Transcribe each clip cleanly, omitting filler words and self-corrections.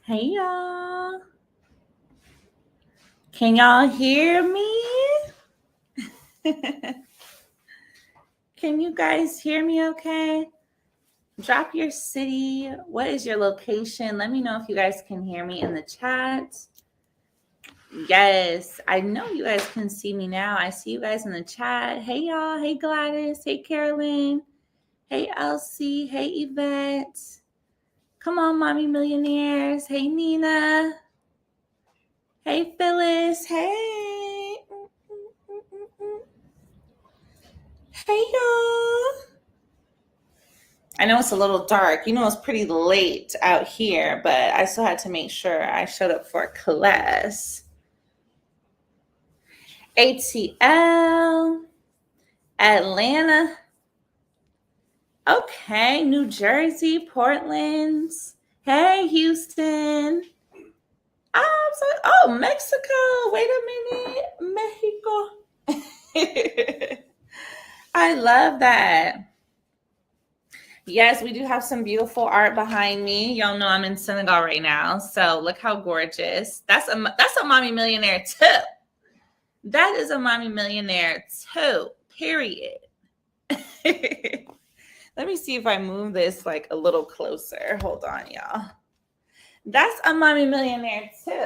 Hey y'all. Can y'all hear me? Can you guys hear me okay? Drop your city. What is your location? Let me know if you guys can hear me in the chat. Yes, I know you guys can see me now. I see you guys in the chat. Hey y'all. Hey Gladys. Hey Caroline. Hey Elsie. Hey Yvette. Come on, mommy millionaires. Hey Nina. Hey Phyllis. Hey. Hey y'all. I know it's a little dark. You know, it's pretty late out here, but I still had to make sure I showed up for class. ATL, Atlanta. Okay, New Jersey, Portland. Hey, Houston. Oh, Mexico. Wait a minute. Mexico. I love that. Yes, we do have some beautiful art behind me. Y'all know I'm in Senegal right now, so look how gorgeous. That's a mommy millionaire too. That is a mommy millionaire too. Period. Let me see if I move this like a little closer. Hold on, y'all. That's a mommy millionaire too.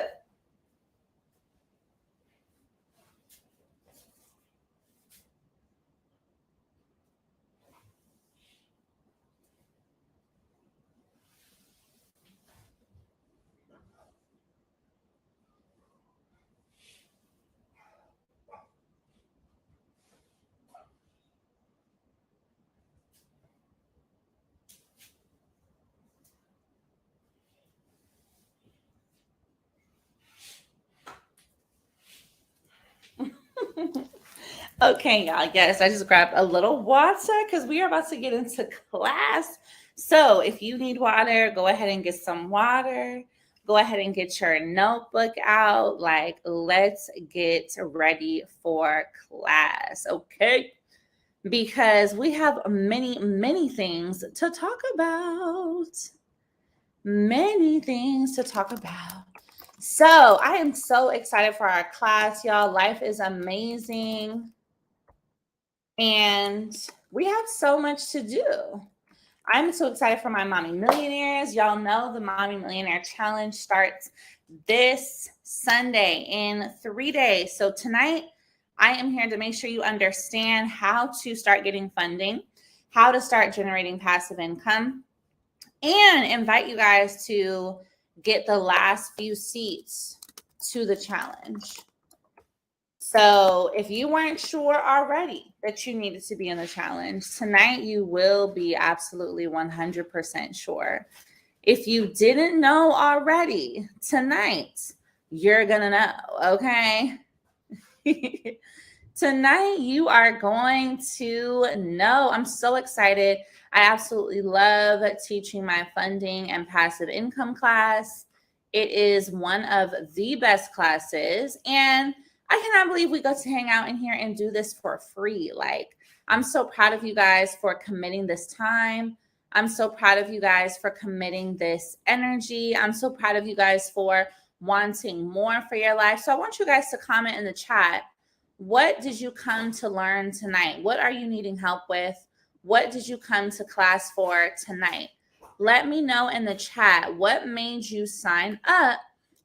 Okay, y'all. Yes, I just grabbed a little water because we are about to get into class. So if you need water, go ahead and get some water. Go ahead and get your notebook out. Like, let's get ready for class. Okay. Because we have many, many things to talk about. Many things to talk about. So I am so excited for our class, y'all. Life is amazing. And we have so much to do. I'm so excited for my Mommy Millionaires. Y'all know the Mommy Millionaire Challenge starts this Sunday in 3 days. So tonight, I am here to make sure you understand how to start getting funding, how to start generating passive income, and invite you guys to get the last few seats to the challenge. So if you weren't sure already that you needed to be in the challenge, tonight you will be absolutely 100% sure. If you didn't know already, tonight you're going to know, okay? Tonight you are going to know. I'm so excited. I absolutely love teaching my funding and passive income class. It is one of the best classes, and I cannot believe we got to hang out in here and do this for free. Like, I'm so proud of you guys for committing this time. I'm so proud of you guys for committing this energy. I'm so proud of you guys for wanting more for your life. So I want you guys to comment in the chat. What did you come to learn tonight? What are you needing help with? What did you come to class for tonight? Let me know in the chat what made you sign up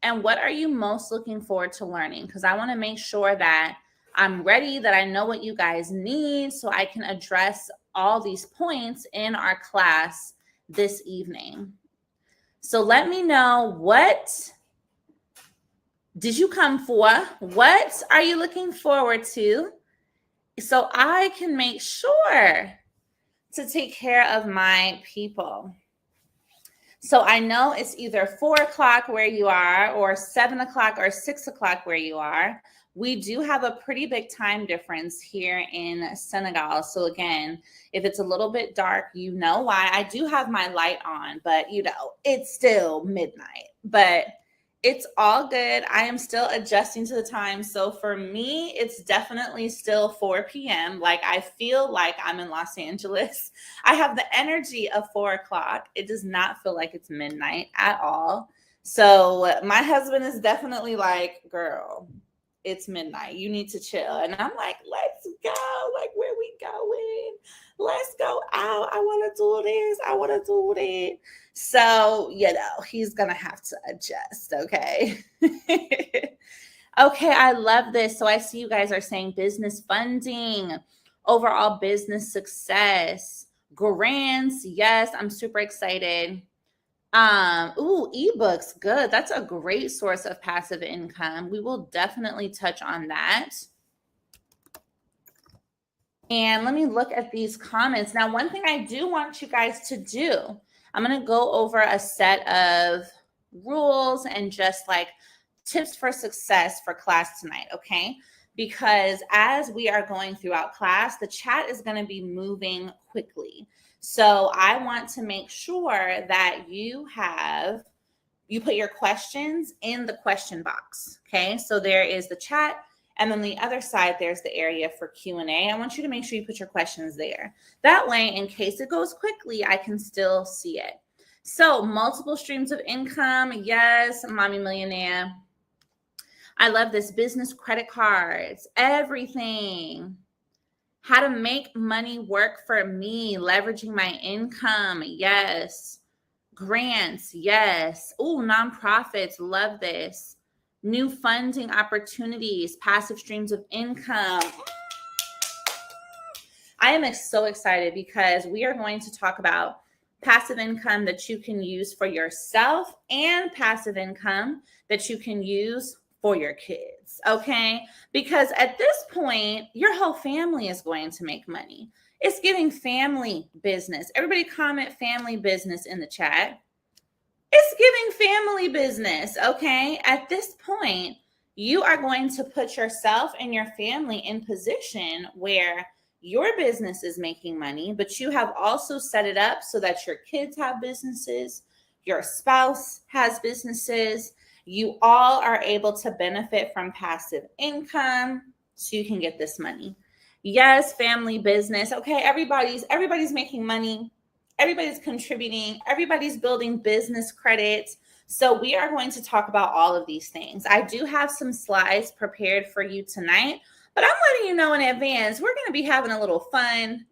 and what are you most looking forward to learning? Because I want to make sure that I'm ready, that I know what you guys need so I can address all these points in our class this evening. So let me know, what did you come for? What are you looking forward to? So I can make sure to take care of my people. So I know it's either 4 o'clock where you are or 7 o'clock or 6 o'clock where you are. We do have a pretty big time difference here in Senegal. So again, if it's a little bit dark, you know why. I do have my light on, but you know, it's still midnight. But it's all good. I am still adjusting to the time. So for me, it's definitely still 4 p.m. Like, I feel like I'm in Los Angeles. I have the energy of 4 o'clock. It does not feel like it's midnight at all. So my husband is definitely like, girl, it's midnight. You need to chill. And I'm like, let's go. Like, where we going? Let's go out. I want to do this. I want to do that. So, he's going to have to adjust. Okay. Okay. I love this. So I see you guys are saying business funding, overall business success, grants. Yes. I'm super excited. Ebooks, good. That's a great source of passive income. We will definitely touch on that. And let me look at these comments. Now, one thing I do want you guys to do, I'm going to go over a set of rules and just like tips for success for class tonight, okay? Because as we are going throughout class, the chat is going to be moving quickly. So I want to make sure that you put your questions in the question box, okay? So there is the chat, and then the other side, there's the area for Q&A. I want you to make sure you put your questions there. That way, in case it goes quickly, I can still see it. So multiple streams of income. Yes, Mommy Millionaire. I love this. Business credit cards, everything. How to make money work for me, leveraging my income. Yes. Grants. Yes. Oh, nonprofits. Love this. New funding opportunities, passive streams of income. I am so excited because we are going to talk about passive income that you can use for yourself and passive income that you can use for your kids, okay? Because at this point, your whole family is going to make money. It's giving family business. Everybody comment family business in the chat. It's giving family business, okay? At this point, you are going to put yourself and your family in position where your business is making money, but you have also set it up so that your kids have businesses, your spouse has businesses. You all are able to benefit from passive income so you can get this money. Yes, family business. Okay, everybody's making money. Everybody's contributing. Everybody's building business credits. So we are going to talk about all of these things. I do have some slides prepared for you tonight, but I'm letting you know in advance, we're going to be having a little fun.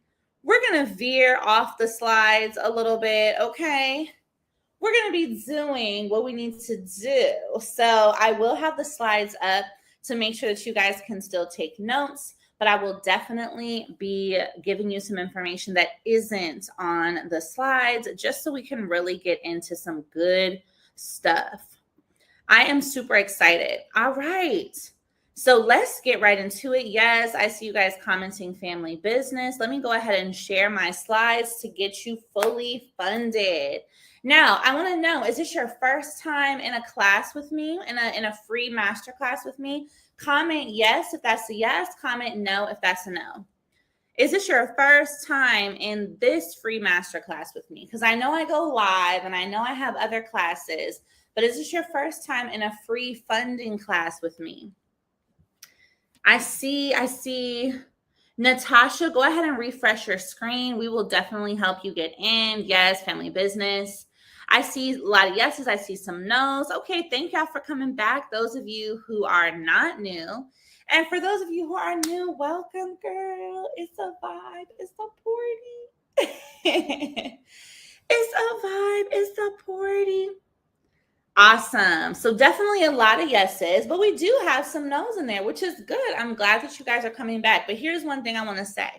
We're going to veer off the slides a little bit, okay? We're going to be doing what we need to do. So I will have the slides up to make sure that you guys can still take notes, but I will definitely be giving you some information that isn't on the slides just so we can really get into some good stuff. I am super excited. All right. So let's get right into it. Yes, I see you guys commenting family business. Let me go ahead and share my slides to get you fully funded. Now, I want to know, is this your first time in a class with me, in a free masterclass with me? Comment yes if that's a yes. Comment no if that's a no. Is this your first time in this free masterclass with me? Because I know I go live and I know I have other classes, but is this your first time in a free funding class with me? I see. Natasha, go ahead and refresh your screen. We will definitely help you get in. Yes, family business. I see a lot of yeses. I see some no's. Okay, thank y'all for coming back. Those of you who are not new. And for those of you who are new, welcome, girl. It's a vibe. It's a party. It's a vibe. It's a party. Awesome. So definitely a lot of yeses, but we do have some no's in there, which is good. I'm glad that you guys are coming back. But here's one thing I want to say,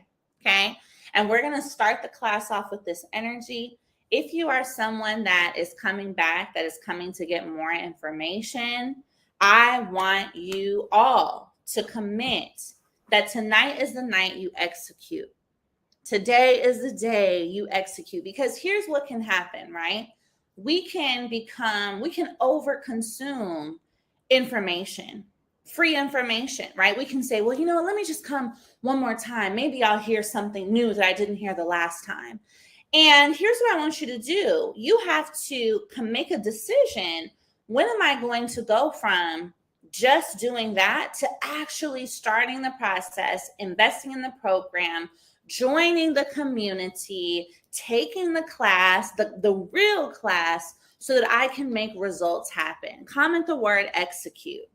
okay? And we're going to start the class off with this energy. If you are someone that is coming back, that is coming to get more information, I want you all to commit that tonight is the night you execute. Today is the day you execute, because here's what can happen, right? We can overconsume information, free information, right? We can say, well, you know what, let me just come one more time. Maybe I'll hear something new that I didn't hear the last time. And here's what I want you to do. You have to make a decision. When am I going to go from just doing that to actually starting the process, investing in the program, joining the community, taking the class, the real class, so that I can make results happen. Comment the word execute,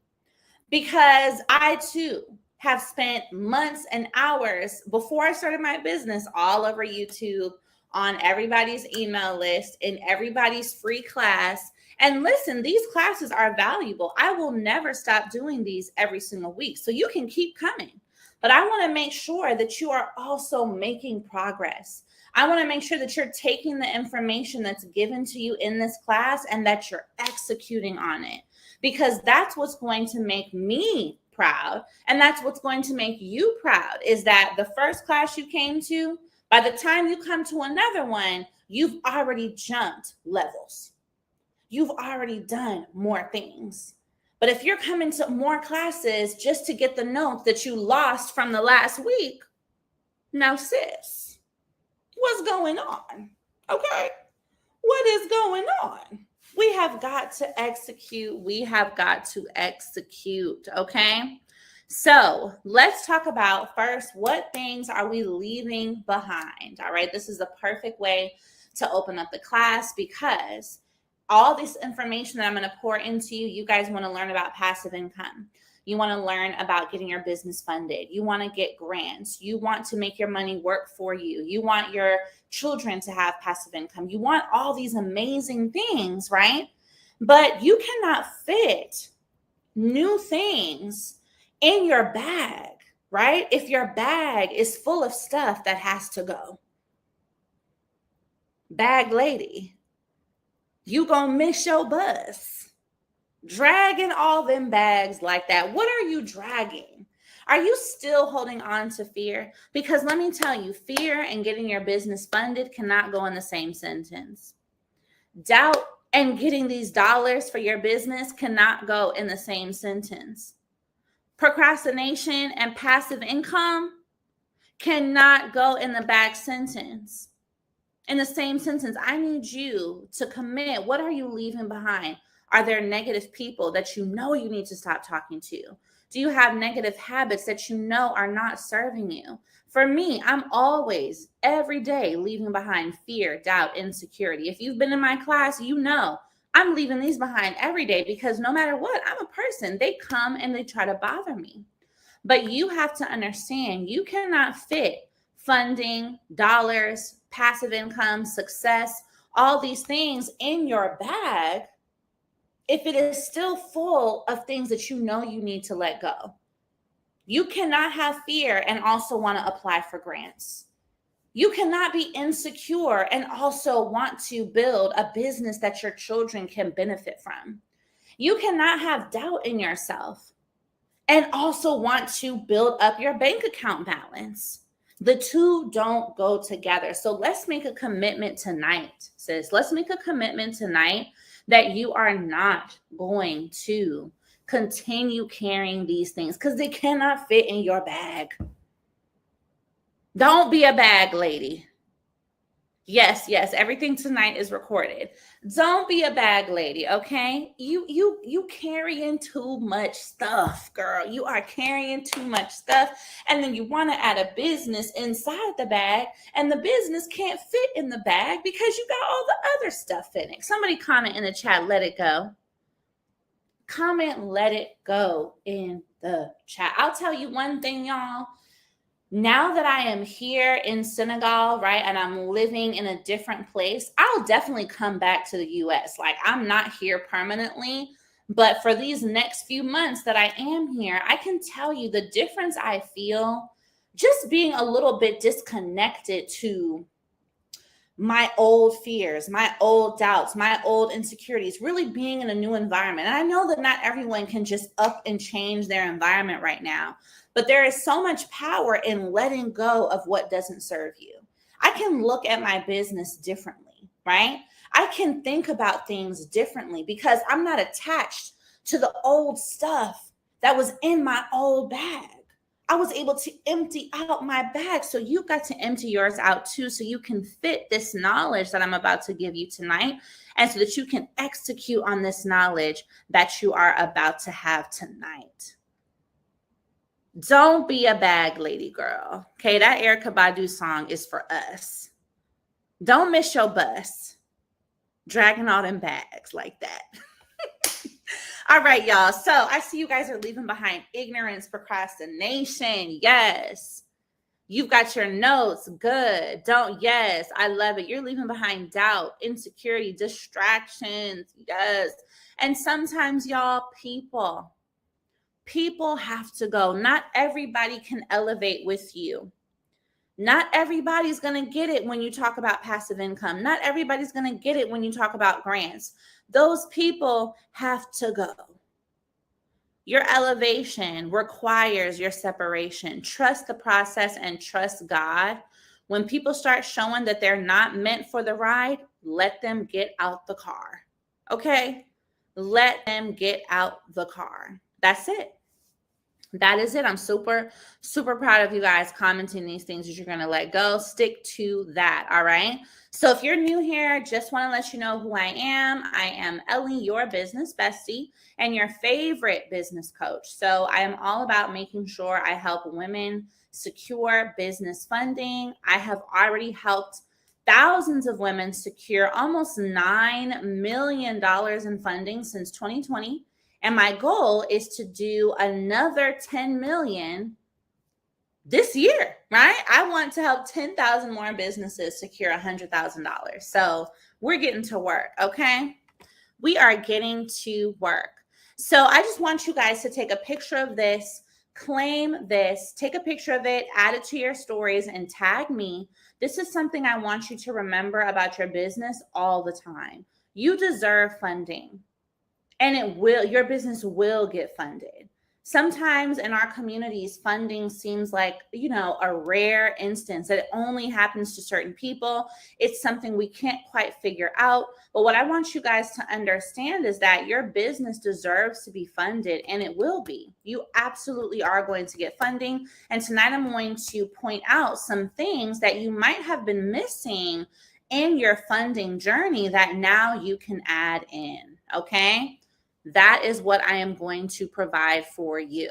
because I too have spent months and hours before I started my business all over YouTube, on everybody's email list, in everybody's free class. And listen, these classes are valuable. I will never stop doing these every single week. So you can keep coming. But I want to make sure that you are also making progress. I want to make sure that you're taking the information that's given to you in this class and that you're executing on it, because that's what's going to make me proud. And that's what's going to make you proud, is that the first class you came to, by the time you come to another one, you've already jumped levels. You've already done more things. But if you're coming to more classes just to get the notes that you lost from the last week, now sis, what's going on? Okay, what is going on? We have got to execute. We have got to execute, okay? So let's talk about first, what things are we leaving behind? All right, this is the perfect way to open up the class, because all this information that I'm going to pour into you, you guys want to learn about passive income. You want to learn about getting your business funded. You want to get grants. You want to make your money work for you. You want your children to have passive income. You want all these amazing things, right? But you cannot fit new things in your bag, right? If your bag is full of stuff that has to go. Bag lady, you gonna miss your bus. Dragging all them bags like that. What are you dragging? Are you still holding on to fear? Because let me tell you, fear and getting your business funded cannot go in the same sentence. Doubt and getting these dollars for your business cannot go in the same sentence. Procrastination and passive income cannot go in the back sentence. In the same sentence, I need you to commit. What are you leaving behind? Are there negative people that you know you need to stop talking to? Do you have negative habits that you know are not serving you? For me, I'm always, every day, leaving behind fear, doubt, insecurity. If you've been in my class, you know I'm leaving these behind every day, because no matter what, I'm a person. They come and they try to bother me. But you have to understand, you cannot fit funding, dollars, passive income, success, all these things in your bag if it is still full of things that you know you need to let go. You cannot have fear and also want to apply for grants. You cannot be insecure and also want to build a business that your children can benefit from. You cannot have doubt in yourself and also want to build up your bank account balance. The two don't go together. So let's make a commitment tonight, sis. Let's make a commitment tonight that you are not going to continue carrying these things, because they cannot fit in your bag. Don't be a bag lady. Yes, everything tonight is recorded. Don't be a bag lady, okay? You carrying too much stuff, girl. You are carrying too much stuff. And then you want to add a business inside the bag, and the business can't fit in the bag because you got all the other stuff in it. Somebody comment in the chat, let it go. Comment, let it go in the chat. I'll tell you one thing, y'all. Now that I am here in Senegal, right, and I'm living in a different place, I'll definitely come back to the US. Like, I'm not here permanently, but for these next few months that I am here, I can tell you the difference I feel just being a little bit disconnected to my old fears, my old doubts, my old insecurities, really being in a new environment. And I know that not everyone can just up and change their environment right now, but there is so much power in letting go of what doesn't serve you. I can look at my business differently, right? I can think about things differently because I'm not attached to the old stuff that was in my old bag. I was able to empty out my bag. So you got to empty yours out too, so you can fit this knowledge that I'm about to give you tonight, and so that you can execute on this knowledge that you are about to have tonight. Don't be a bag lady, girl. Okay, that Erykah Badu song is for us. Don't miss your bus. dragging all them bags like that. All right, y'all. So I see you guys are leaving behind ignorance, procrastination. Yes. You've got your notes. Good. Don't. Yes. I love it. You're leaving behind doubt, insecurity, distractions. Yes. And sometimes, y'all, people have to go. Not everybody can elevate with you. Not everybody's going to get it when you talk about passive income. Not everybody's going to get it when you talk about grants. Those people have to go. Your elevation requires your separation. Trust the process and trust God. When people start showing that they're not meant for the ride, let them get out the car. Okay? Let them get out the car. That's it. That is it. I'm super, super proud of you guys commenting these things that you're going to let go. Stick to that. All right. So if you're new here, just want to let you know who I am. I am Ellie, your business bestie and your favorite business coach. So I am all about making sure I help women secure business funding. I have already helped thousands of women secure almost $9 million in funding since 2020. And my goal is to do another 10 million this year, right? I want to help 10,000 more businesses secure $100,000. So we're getting to work, okay? We are getting to work. So I just want you guys to take a picture of this, claim this, take a picture of it, add it to your stories, and tag me. This is something I want you to remember about your business all the time. You deserve funding. And your business will get funded. Sometimes in our communities, funding seems like, a rare instance that it only happens to certain people. It's something we can't quite figure out. But what I want you guys to understand is that your business deserves to be funded, and it will be. You absolutely are going to get funding. And tonight I'm going to point out some things that you might have been missing in your funding journey that now you can add in, okay? That is what I am going to provide for you.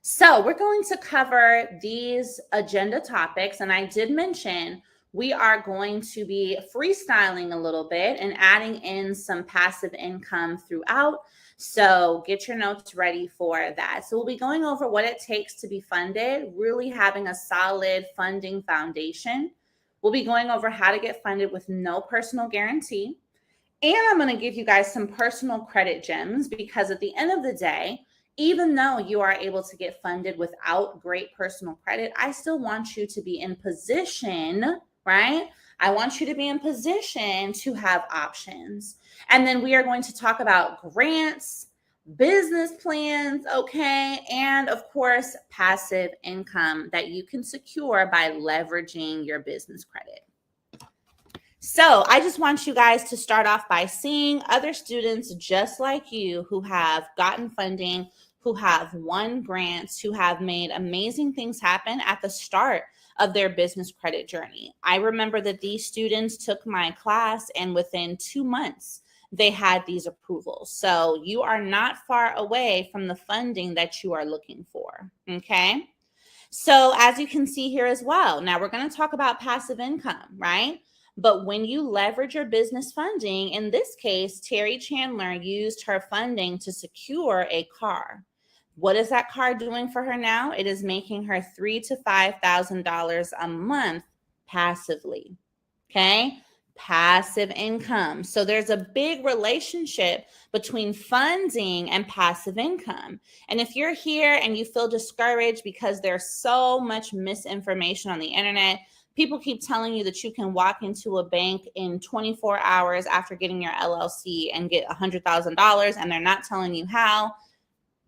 So we're going to cover these agenda topics. And I did mention we are going to be freestyling a little bit and adding in some passive income throughout. So get your notes ready for that. So we'll be going over what it takes to be funded, really having a solid funding foundation. We'll be going over how to get funded with no personal guarantee. And I'm going to give you guys some personal credit gems because at the end of the day, even though you are able to get funded without great personal credit, I still want you to be in position, right? I want you to be in position to have options. And then we are going to talk about grants, business plans, okay? And of course, passive income that you can secure by leveraging your business credit. So I just want you guys to start off by seeing other students just like you who have gotten funding, who have won grants, who have made amazing things happen at the start of their business credit journey. I remember that these students took my class and within 2 months, they had these approvals. So you are not far away from the funding that you are looking for, okay? So as you can see here as well, now we're going to talk about passive income, right? But when you leverage your business funding, in this case, Terry Chandler used her funding to secure a car. What is that car doing for her now? It is making her $3,000 to $5,000 a month passively. Okay? Passive income. So there's a big relationship between funding and passive income. And if you're here and you feel discouraged because there's so much misinformation on the internet, people keep telling you that you can walk into a bank in 24 hours after getting your LLC and get $100,000, and they're not telling you how.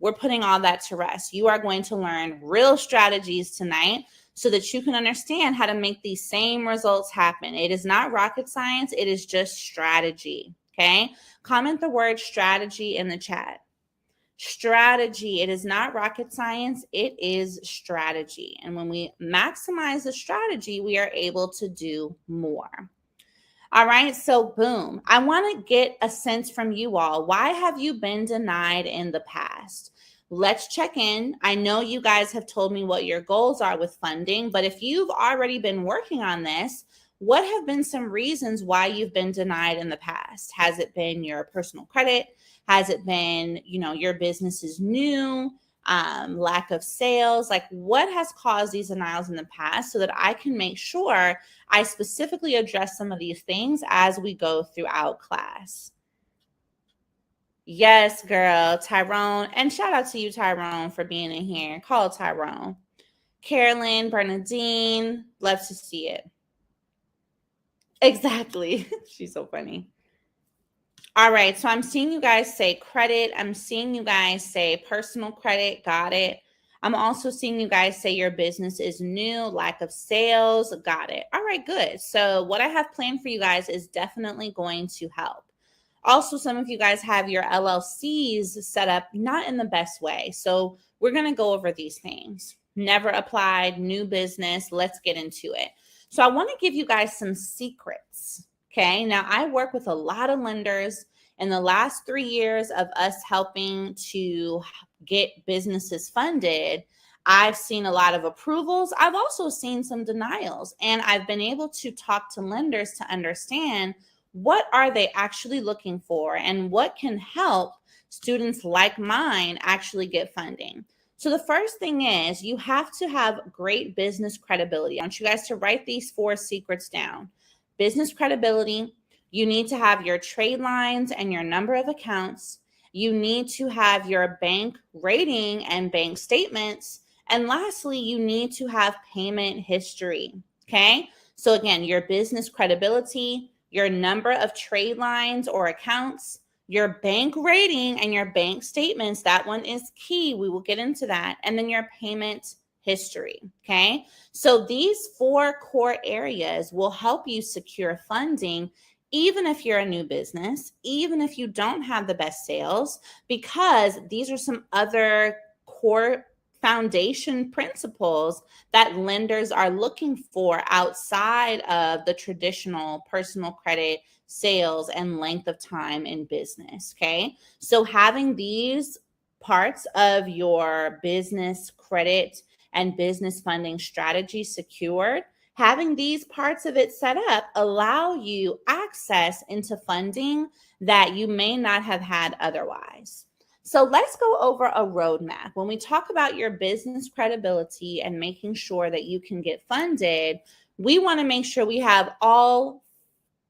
We're putting all that to rest. You are going to learn real strategies tonight so that you can understand how to make these same results happen. It is not rocket science. It is just strategy, okay? Comment the word strategy in the chat. Strategy. It is not rocket science. It is strategy. And when we maximize the strategy, we are able to do more. All right. So boom. I want to get a sense from you all. Why have you been denied in the past? Let's check in. I know you guys have told me what your goals are with funding, but if you've already been working on this, what have been some reasons why you've been denied in the past? Has it been your personal credit? Has it been, your business is new, lack of sales? Like, what has caused these denials in the past so that I can make sure I specifically address some of these things as we go throughout class? Yes, girl, Tyrone. And shout out to you, Tyrone, for being in here. Call Tyrone. Carolyn, Bernadine, love to see it. Exactly. She's so funny. All right, so I'm seeing you guys say credit. I'm seeing you guys say personal credit. Got it. I'm also seeing you guys say your business is new, lack of sales. Got it. All right, good. So what I have planned for you guys is definitely going to help. Also, some of you guys have your LLCs set up not in the best way. So we're going to go over these things. Never applied, new business. Let's get into it. So I want to give you guys some secrets. Okay. Now, I work with a lot of lenders. In the last 3 years of us helping to get businesses funded, I've seen a lot of approvals. I've also seen some denials, and I've been able to talk to lenders to understand what are they actually looking for and what can help students like mine actually get funding. So the first thing is you have to have great business credibility. I want you guys to write these 4 secrets down. Business credibility. You need to have your trade lines and your number of accounts. You need to have your bank rating and bank statements. And lastly, you need to have payment history. Okay. So again, your business credibility, your number of trade lines or accounts, your bank rating and your bank statements. That one is key. We will get into that. And then your payment history. Okay. So these 4 core areas will help you secure funding, even if you're a new business, even if you don't have the best sales, because these are some other core foundation principles that lenders are looking for outside of the traditional personal credit, sales, and length of time in business. Okay. So having these parts of your business credit and business funding strategy secured, having these parts of it set up allow you access into funding that you may not have had otherwise. So let's go over a roadmap. When we talk about your business credibility and making sure that you can get funded, we want to make sure we have all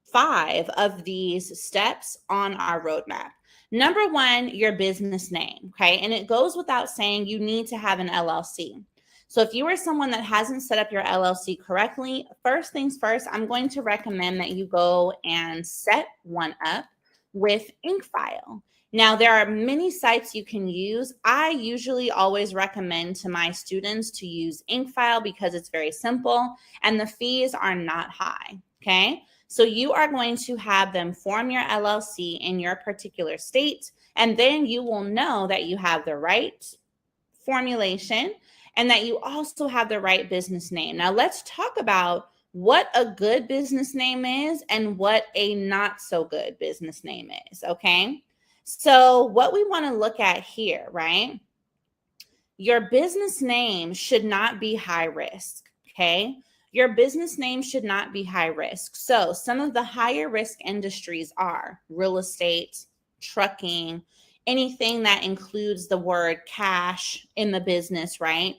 5 of these steps on our roadmap. Number 1, your business name, okay? And it goes without saying you need to have an LLC. So if you are someone that hasn't set up your LLC correctly, first things first, I'm going to recommend that you go and set one up with InkFile. Now, there are many sites you can use. I usually always recommend to my students to use InkFile because it's very simple and the fees are not high, okay? So you are going to have them form your LLC in your particular state, and then you will know that you have the right formulation and that you also have the right business name. Now, let's talk about what a good business name is and what a not so good business name is, okay? So what we want to look at here, right? Your business name should not be high risk, okay? Your business name should not be high risk. So some of the higher risk industries are real estate, trucking, anything that includes the word cash in the business, right?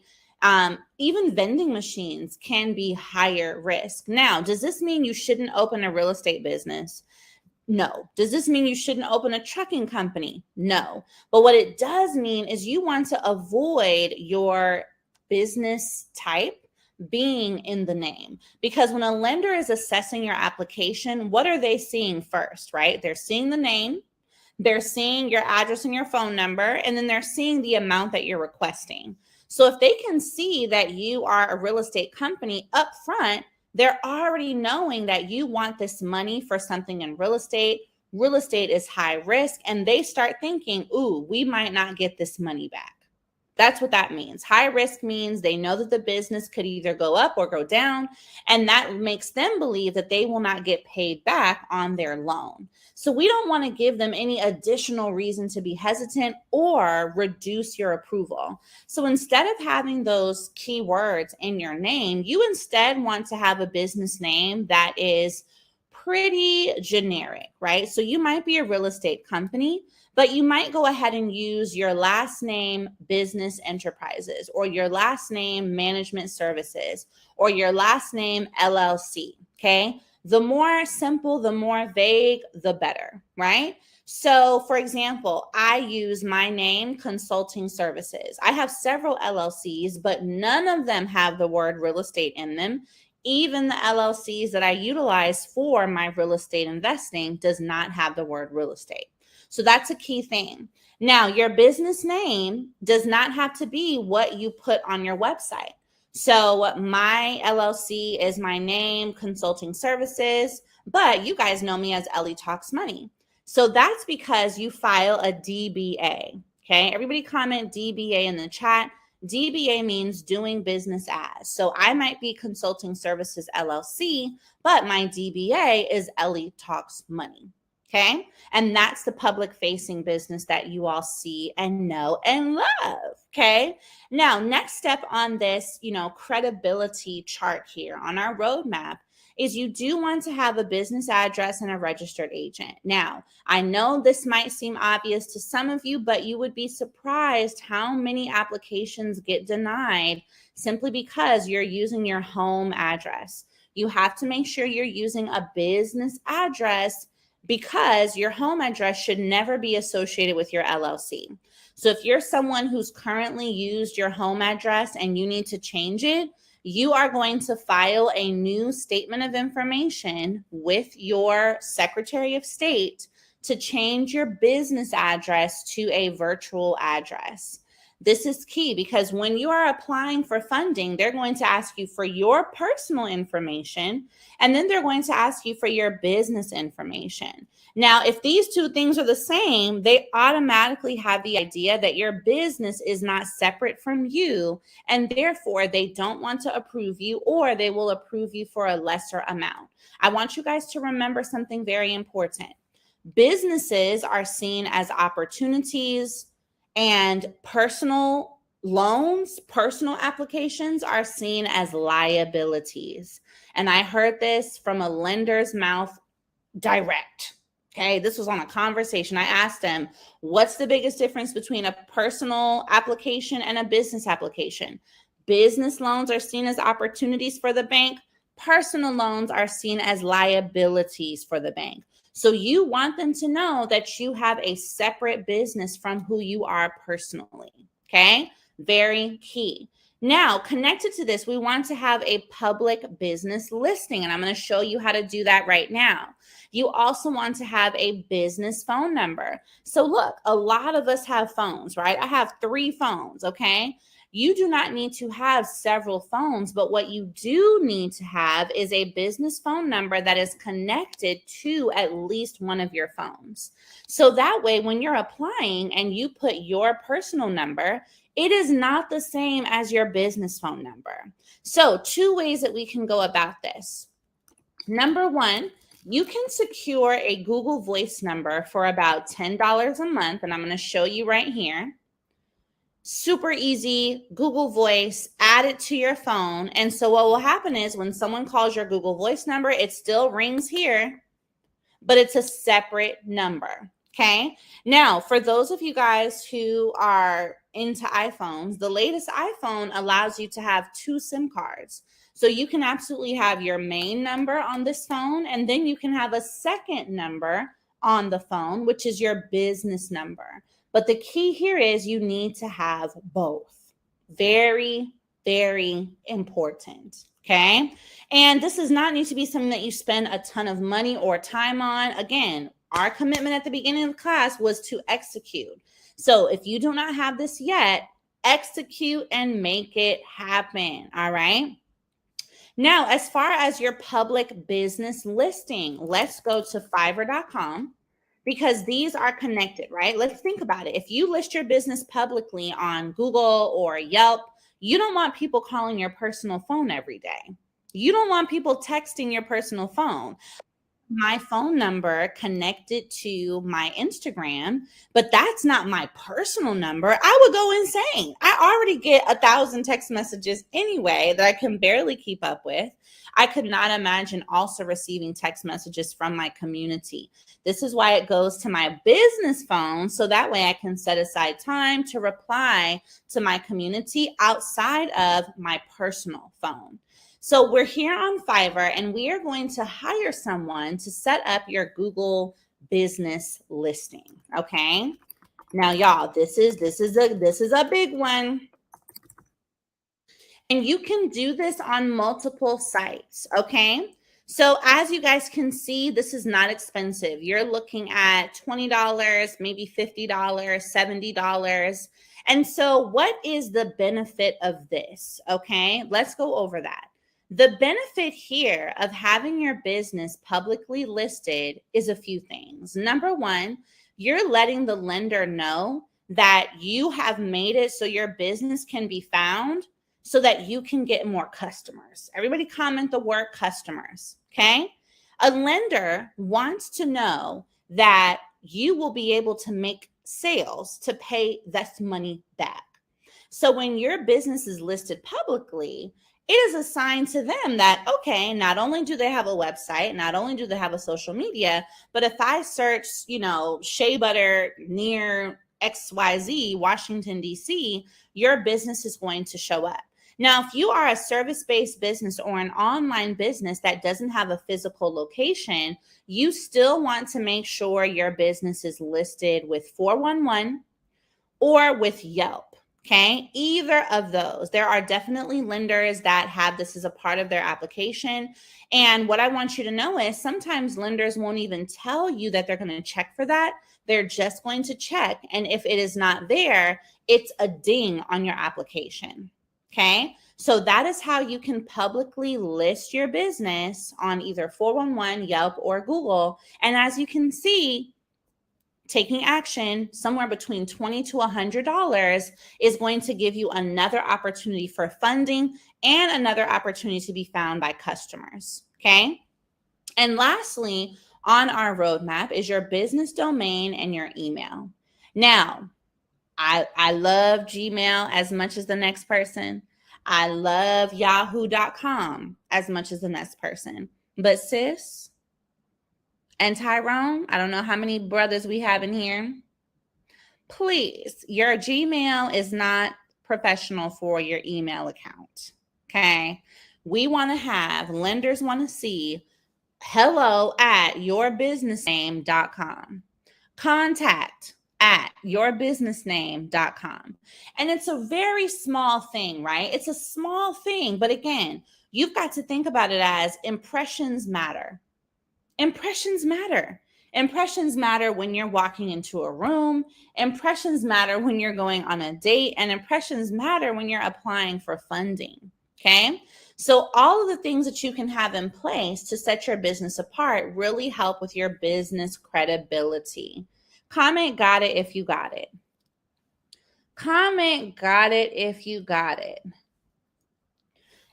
Even vending machines can be higher risk. Now, does this mean you shouldn't open a real estate business? No. Does this mean you shouldn't open a trucking company? No. But what it does mean is you want to avoid your business type being in the name, because when a lender is assessing your application, what are they seeing first, right? They're seeing the name, they're seeing your address and your phone number, and then they're seeing the amount that you're requesting. So if they can see that you are a real estate company up front, they're already knowing that you want this money for something in real estate. Real estate is high risk, and they start thinking, ooh, we might not get this money back. That's what that means. High risk means they know that the business could either go up or go down, and that makes them believe that they will not get paid back on their loan. So we don't want to give them any additional reason to be hesitant or reduce your approval. So instead of having those keywords in your name, you instead want to have a business name that is pretty generic, right? So you might be a real estate company, but you might go ahead and use your last name business enterprises, or your last name management services, or your last name LLC. Okay. The more simple, the more vague, the better, right? So for example, I use my name consulting services. I have several LLCs, but none of them have the word real estate in them. Even the LLCs that I utilize for my real estate investing does not have the word real estate. So that's a key thing. Now, your business name does not have to be what you put on your website. So my LLC is my name, consulting services, but you guys know me as Ellie Talks Money. So that's because you file a DBA. Okay, everybody comment DBA in the chat. DBA means doing business as. So I might be Consulting Services LLC, but my DBA is Ellie Talks Money. Okay. And that's the public facing business that you all see and know and love. Okay. Now, next step on this, credibility chart here on our roadmap is you do want to have a business address and a registered agent. Now, I know this might seem obvious to some of you, but you would be surprised how many applications get denied simply because you're using your home address. You have to make sure you're using a business address, because your home address should never be associated with your LLC. So if you're someone who's currently used your home address and you need to change it, you are going to file a new statement of information with your Secretary of State to change your business address to a virtual address. This is key because when you are applying for funding, they're going to ask you for your personal information, and then they're going to ask you for your business information. Now, if these two things are the same, they automatically have the idea that your business is not separate from you, and therefore they don't want to approve you, or they will approve you for a lesser amount. I want you guys to remember something very important. Businesses are seen as opportunities, and personal loans, personal applications are seen as liabilities. And I heard this from a lender's mouth direct. Okay, this was on a conversation. I asked them, what's the biggest difference between a personal application and a business application? Business loans are seen as opportunities for the bank. Personal loans are seen as liabilities for the bank. So you want them to know that you have a separate business from who you are personally. Okay, very key. Now, connected to this, we want to have a public business listing, and I'm going to show you how to do that right now. You also want to have a business phone number. So look, a lot of us have phones, right? I have 3 phones, okay? You do not need to have several phones, but what you do need to have is a business phone number that is connected to at least one of your phones. So that way, when you're applying and you put your personal number, it is not the same as your business phone number. So 2 ways that we can go about this. Number 1, you can secure a Google Voice number for about $10 a month, and I'm going to show you right here. Super easy, Google Voice, add it to your phone. And so what will happen is when someone calls your Google Voice number, it still rings here, but it's a separate number. Okay. Now, for those of you guys who are into iPhones, the latest iPhone allows you to have 2 SIM cards. So you can absolutely have your main number on this phone, and then you can have a second number on the phone, which is your business number. But the key here is you need to have both. Very, very important. Okay. And this does not need to be something that you spend a ton of money or time on. Again, our commitment at the beginning of the class was to execute. So if you do not have this yet, execute and make it happen. All right. Now, as far as your public business listing, let's go to Fiverr.com. because these are connected, right? Let's think about it. If you list your business publicly on Google or Yelp, you don't want people calling your personal phone every day. You don't want people texting your personal phone. My phone number connected to my Instagram, but that's not my personal number. I would go insane. I already get 1,000 text messages anyway that I can barely keep up with. I could not imagine also receiving text messages from my community. This is why it goes to my business phone, so that way I can set aside time to reply to my community outside of my personal phone. So we're here on Fiverr, and we are going to hire someone to set up your Google business listing. Okay. Now, y'all, this is a big one. And you can do this on multiple sites. Okay. So as you guys can see, this is not expensive. You're looking at $20, maybe $50, $70. And so what is the benefit of this? Okay. Let's go over that. The benefit here of having your business publicly listed is a few things. Number one, you're letting the lender know that you have made it so your business can be found so that you can get more customers. Everybody comment the word customers, okay? A lender wants to know that you will be able to make sales to pay that money back. So when your business is listed publicly, it is a sign to them that, okay, not only do they have a website, not only do they have a social media, but if I search, shea butter near XYZ, Washington, D.C., your business is going to show up. Now, if you are a service-based business or an online business that doesn't have a physical location, you still want to make sure your business is listed with 411 or with Yelp. Okay, either of those. There are definitely lenders that have this as a part of their application. And what I want you to know is sometimes lenders won't even tell you that they're going to check for that. They're just going to check. And if it is not there, it's a ding on your application. Okay, so that is how you can publicly list your business on either 411, Yelp, or Google. And as you can see, taking action somewhere between $20 to $100 is going to give you another opportunity for funding and another opportunity to be found by customers. Okay. And lastly, on our roadmap is your business domain and your email. Now, I love Gmail as much as the next person. I love yahoo.com as much as the next person. But sis, and Tyrone, I don't know how many brothers we have in here. Please, your Gmail is not professional for your email account. Okay. We want to have, lenders want to see hello@yourbusinessname.com. contact@yourbusinessname.com. And it's a very small thing, right? It's a small thing. But again, you've got to think about it as impressions matter. Impressions matter. Impressions matter when you're walking into a room. Impressions matter when you're going on a date. And impressions matter when you're applying for funding. Okay. So all of the things that you can have in place to set your business apart really help with your business credibility. Comment got it if you got it. Comment got it if you got it.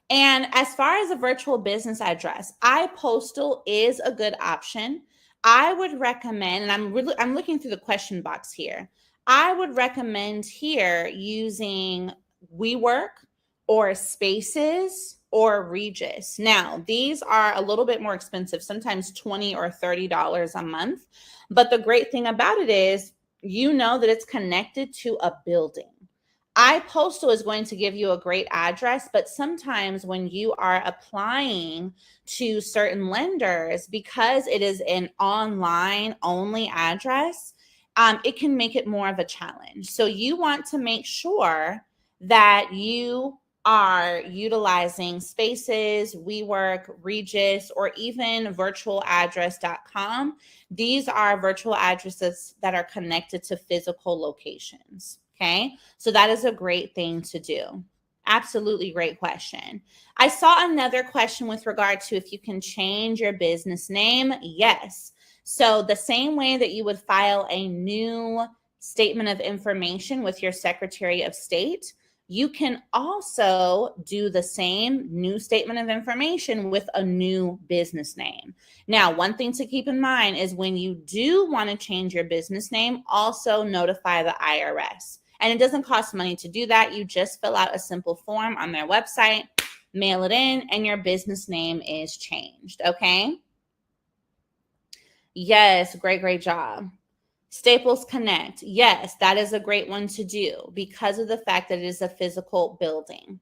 And as far as a virtual business address, iPostal is a good option. I would recommend, and I'm looking through the question box here. I would recommend here using WeWork or Spaces or Regis. Now, these are a little bit more expensive, sometimes $20 or $30 a month. But the great thing about it is, you know that it's connected to a building. iPostal is going to give you a great address, but sometimes when you are applying to certain lenders, because it is an online only address, it can make it more of a challenge. So you want to make sure that you are utilizing Spaces, WeWork, Regis, or even virtualaddress.com. These are virtual addresses that are connected to physical locations. Okay, so that is a great thing to do. Absolutely great question. I saw another question with regard to if you can change your business name. Yes. So the same way that you would file a new statement of information with your Secretary of State, you can also do the same new statement of information with a new business name. Now, one thing to keep in mind is when you do want to change your business name, also notify the IRS. And it doesn't cost money to do that. You just fill out a simple form on their website, mail it in, and your business name is changed, okay? Yes, great job. Staples Connect. Yes, that is a great one to do because of the fact that it is a physical building.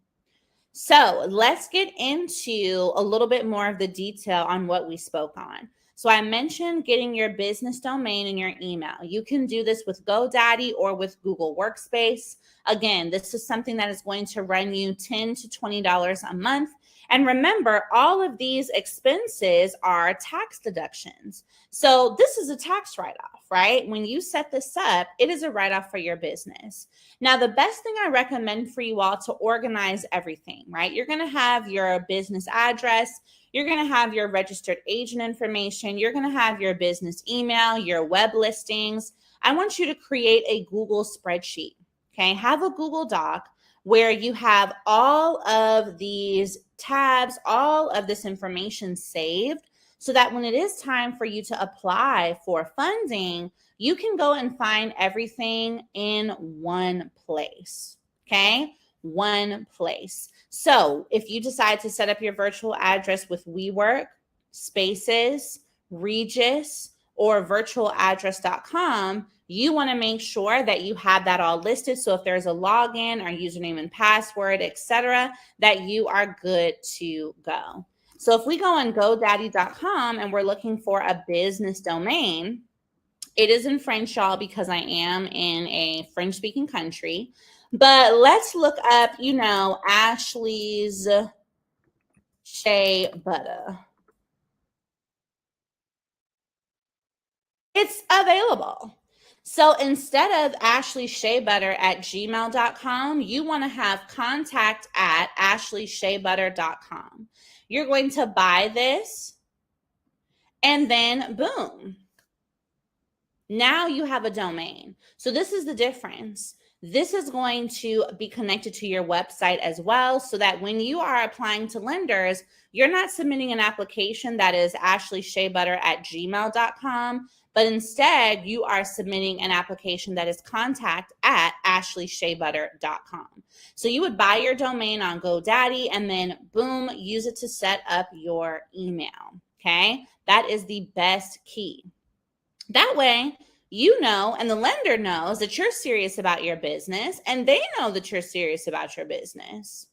So let's get into a little bit more of the detail on what we spoke on. So I mentioned getting your business domain and your email. You can do this with GoDaddy or with Google Workspace. Again, this is something that is going to run you $10 to $20 a month. And remember, all of these expenses are tax deductions. So this is a tax write-off, right? When you set this up, it is a write-off for your business. Now, the best thing I recommend for you all to organize everything, right? You're going to have your business address. You're going to have your registered agent information. You're going to have your business email, your web listings. I want you to create a Google spreadsheet, okay? Have a Google Doc where you have all of these tabs, all of this information saved so that when it is time for you to apply for funding, you can go and find everything in one place, okay? One place. So if you decide to set up your virtual address with WeWork, Spaces, Regis, or virtualaddress.com, you want to make sure that you have that all listed. So if there's a login or username and password, etc., that you are good to go. So if we go on GoDaddy.com and we're looking for a business domain, it is in French, y'all, because I am in a French-speaking country. But let's look up, Ashley's Shea Butter. It's available. So instead of ashleysheabutter@gmail.com, you want to have contact@ashleysheabutter.com. You're going to buy this, and then boom. Now you have a domain. So this is the difference. This is going to be connected to your website as well, so that when you are applying to lenders, you're not submitting an application that is ashleysheabutter@gmail.com, but instead you are submitting an application that is contact@ashleysheabutter.com. So you would buy your domain on GoDaddy and then boom, use it to set up your email. Okay. That is the best key. That way, and the lender knows that you're serious about your business, and they know that you're serious about your business.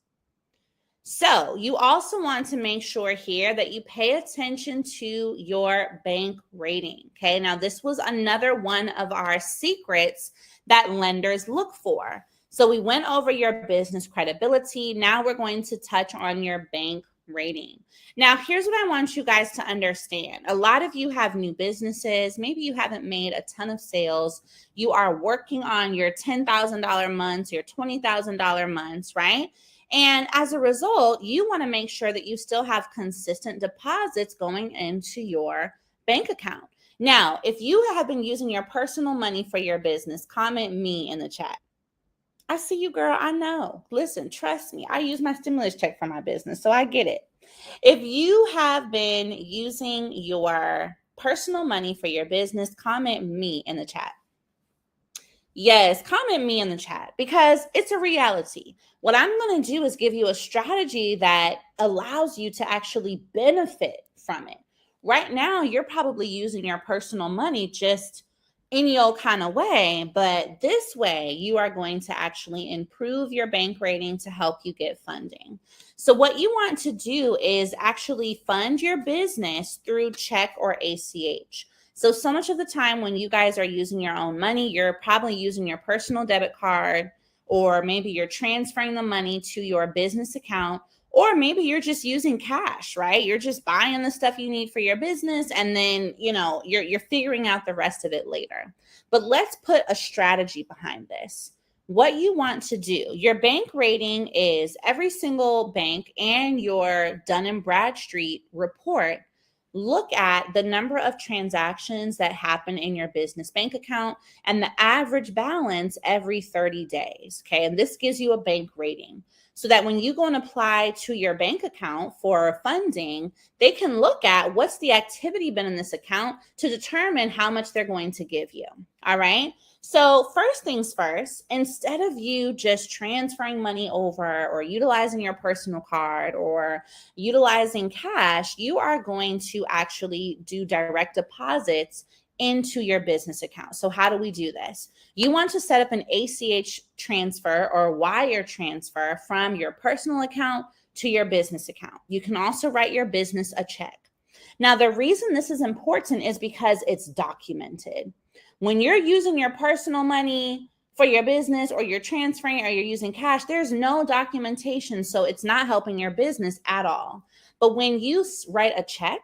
So you also want to make sure here that you pay attention to your bank rating. Okay. Now, this was another one of our secrets that lenders look for. So we went over your business credibility. Now we're going to touch on your bank rating. Now, here's what I want you guys to understand. A lot of you have new businesses. Maybe you haven't made a ton of sales. You are working on your $10,000 months, your $20,000 months, right? And as a result, you want to make sure that you still have consistent deposits going into your bank account. Now, if you have been using your personal money for your business, comment me in the chat. I see you, girl. I know. Listen, trust me. I use my stimulus check for my business, so I get it. If you have been using your personal money for your business, comment me in the chat. Yes, comment me in the chat because it's a reality. What I'm going to do is give you a strategy that allows you to actually benefit from it. Right now, you're probably using your personal money just any old kind of way, but this way you are going to actually improve your bank rating to help you get funding. So what you want to do is actually fund your business through check or ACH. So much of the time when you guys are using your own money, you're probably using your personal debit card, or maybe you're transferring the money to your business account, or maybe you're just using cash, right? You're just buying the stuff you need for your business, and then, you're figuring out the rest of it later. But let's put a strategy behind this. What you want to do, your bank rating is every single bank and your Dun & Bradstreet report look at the number of transactions that happen in your business bank account and the average balance every 30 days. Okay. And this gives you a bank rating so that when you go and apply to your bank account for funding, they can look at what's the activity been in this account to determine how much they're going to give you. All right. So first things first, instead of you just transferring money over or utilizing your personal card or utilizing cash, you are going to actually do direct deposits into your business account. So how do we do this? You want to set up an ACH transfer or wire transfer from your personal account to your business account. You can also write your business a check. Now, the reason this is important is because it's documented. When you're using your personal money for your business or you're transferring or you're using cash, there's no documentation. So it's not helping your business at all. But when you write a check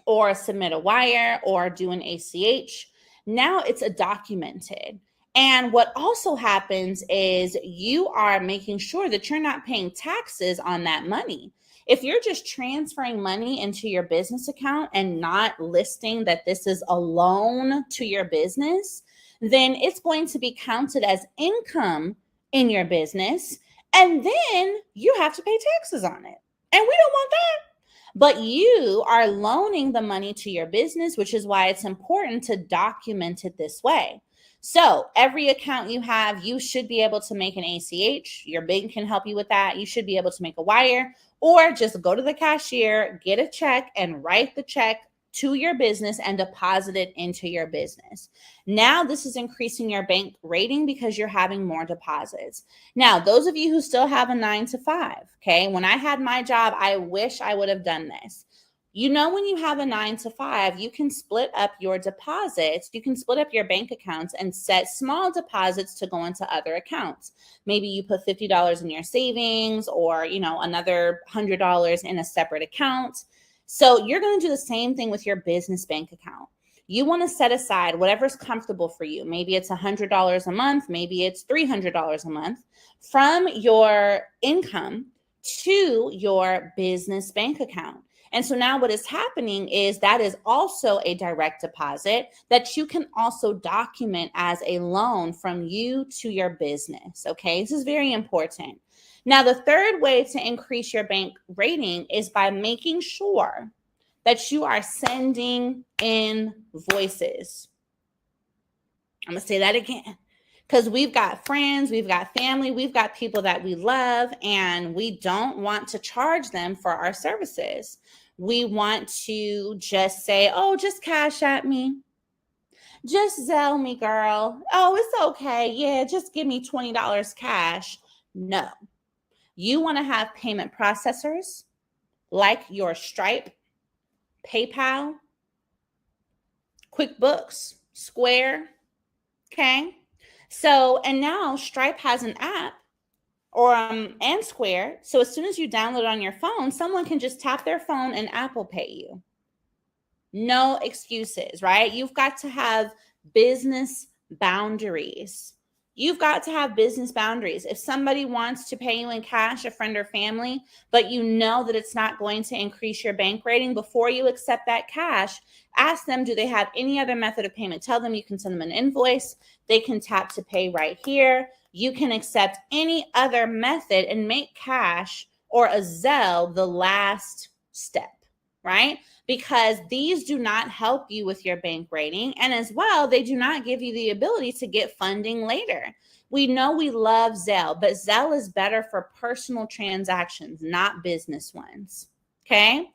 or submit a wire or do an ACH, now it's a documented. And what also happens is you are making sure that you're not paying taxes on that money. If you're just transferring money into your business account and not listing that this is a loan to your business, then it's going to be counted as income in your business. And then you have to pay taxes on it. And we don't want that. But you are loaning the money to your business, which is why it's important to document it this way. So every account you have, you should be able to make an ACH. Your bank can help you with that. You should be able to make a wire or just go to the cashier, get a check and write the check to your business and deposit it into your business. Now this is increasing your bank rating because you're having more deposits. Now, those of you who still have a 9-to-5, okay, when I had my job, I wish I would have done this. You know, when you have a 9-to-5, you can split up your deposits. You can split up your bank accounts and set small deposits to go into other accounts. Maybe you put $50 in your savings or, another $100 in a separate account. So you're going to do the same thing with your business bank account. You want to set aside whatever's comfortable for you. Maybe it's $100 a month. Maybe it's $300 a month from your income to your business bank account. And so now what is happening is that is also a direct deposit that you can also document as a loan from you to your business. Okay, this is very important. Now, the third way to increase your bank rating is by making sure that you are sending invoices. I'm going to say that again. Because we've got friends, we've got family, we've got people that we love, and we don't want to charge them for our services. We want to just say, oh, just cash at me. Just Zelle me, girl. Oh, it's okay. Yeah, just give me $20 cash. No. You want to have payment processors like your Stripe, PayPal, QuickBooks, Square. Okay. So, and now Stripe has an app and Square. So as soon as you download it on your phone, someone can just tap their phone and Apple Pay you. No excuses, right? You've got to have business boundaries. You've got to have business boundaries. If somebody wants to pay you in cash, a friend or family, but you know that it's not going to increase your bank rating, before you accept that cash, ask them, do they have any other method of payment? Tell them you can send them an invoice. They can tap to pay right here. You can accept any other method and make cash or a Zelle the last step, right? Because these do not help you with your bank rating. And as well, they do not give you the ability to get funding later. We know we love Zelle, but Zelle is better for personal transactions, not business ones. Okay?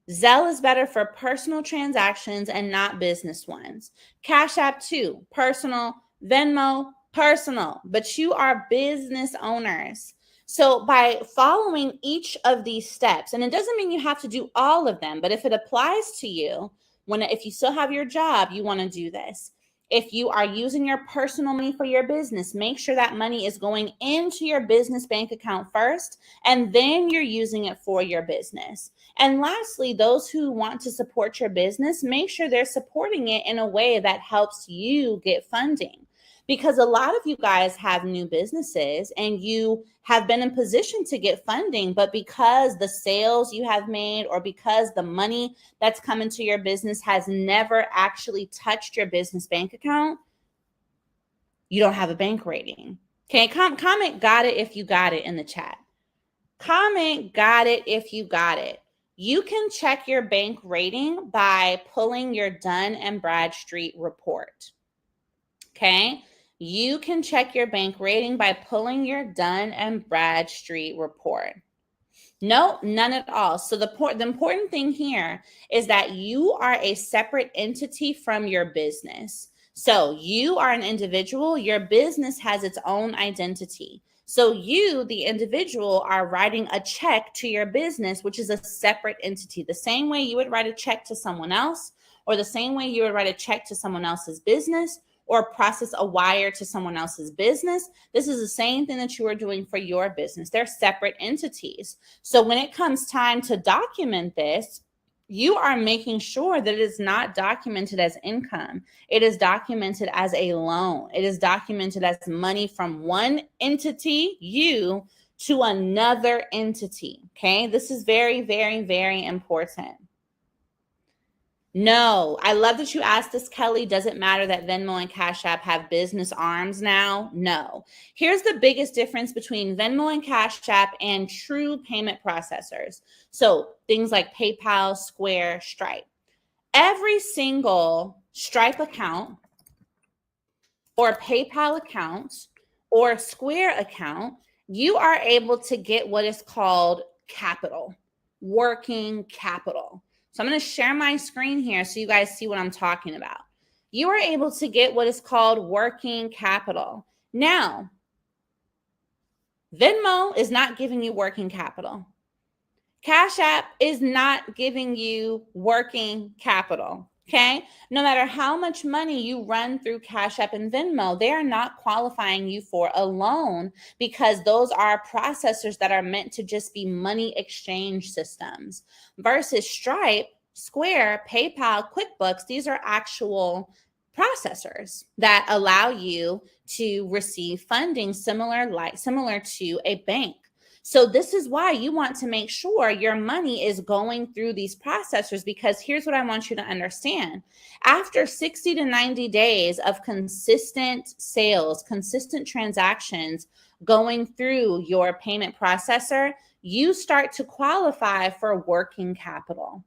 Zelle is better for personal transactions and not business ones. Cash App too, personal. Venmo, personal. But you are business owners. So by following each of these steps, and it doesn't mean you have to do all of them, but if it applies to you, if you still have your job, you want to do this. If you are using your personal money for your business, make sure that money is going into your business bank account first, and then you're using it for your business. And lastly, those who want to support your business, make sure they're supporting it in a way that helps you get funding. Because a lot of you guys have new businesses and you have been in position to get funding, but because the sales you have made or because the money that's come into your business has never actually touched your business bank account, you don't have a bank rating. Okay, comment got it if you got it in the chat. Comment got it if you got it. You can check your bank rating by pulling your Dun and Bradstreet report. Okay, you can check your bank rating by pulling your Dun and Bradstreet report. No, none at all. So the important thing here is that you are a separate entity from your business. So you are an individual. Your business has its own identity. So you, the individual, are writing a check to your business, which is a separate entity. The same way you would write a check to someone else, or the same way you would write a check to someone else's business, or process a wire to someone else's business. This is the same thing that you are doing for your business. They're separate entities. So when it comes time to document this, you are making sure that it is not documented as income. It is documented as a loan. It is documented as money from one entity, you, to another entity. Okay, this is very, very, very important. No, I love that you asked this, Kelly. Does it matter that Venmo and Cash App have business arms now? No. Here's the biggest difference between Venmo and Cash App and true payment processors. So things like PayPal, Square, Stripe. Every single Stripe account or PayPal account or Square account, you are able to get what is called capital, working capital. So I'm going to share my screen here so you guys see what I'm talking about. You are able to get what is called working capital. Now, Venmo is not giving you working capital. Cash App is not giving you working capital. Okay, no matter how much money you run through Cash App and Venmo, they are not qualifying you for a loan because those are processors that are meant to just be money exchange systems. Versus Stripe, Square, PayPal, QuickBooks, these are actual processors that allow you to receive funding similar to a bank. So this is why you want to make sure your money is going through these processors, because here's what I want you to understand. After 60 to 90 days of consistent sales, consistent transactions going through your payment processor, you start to qualify for working capital.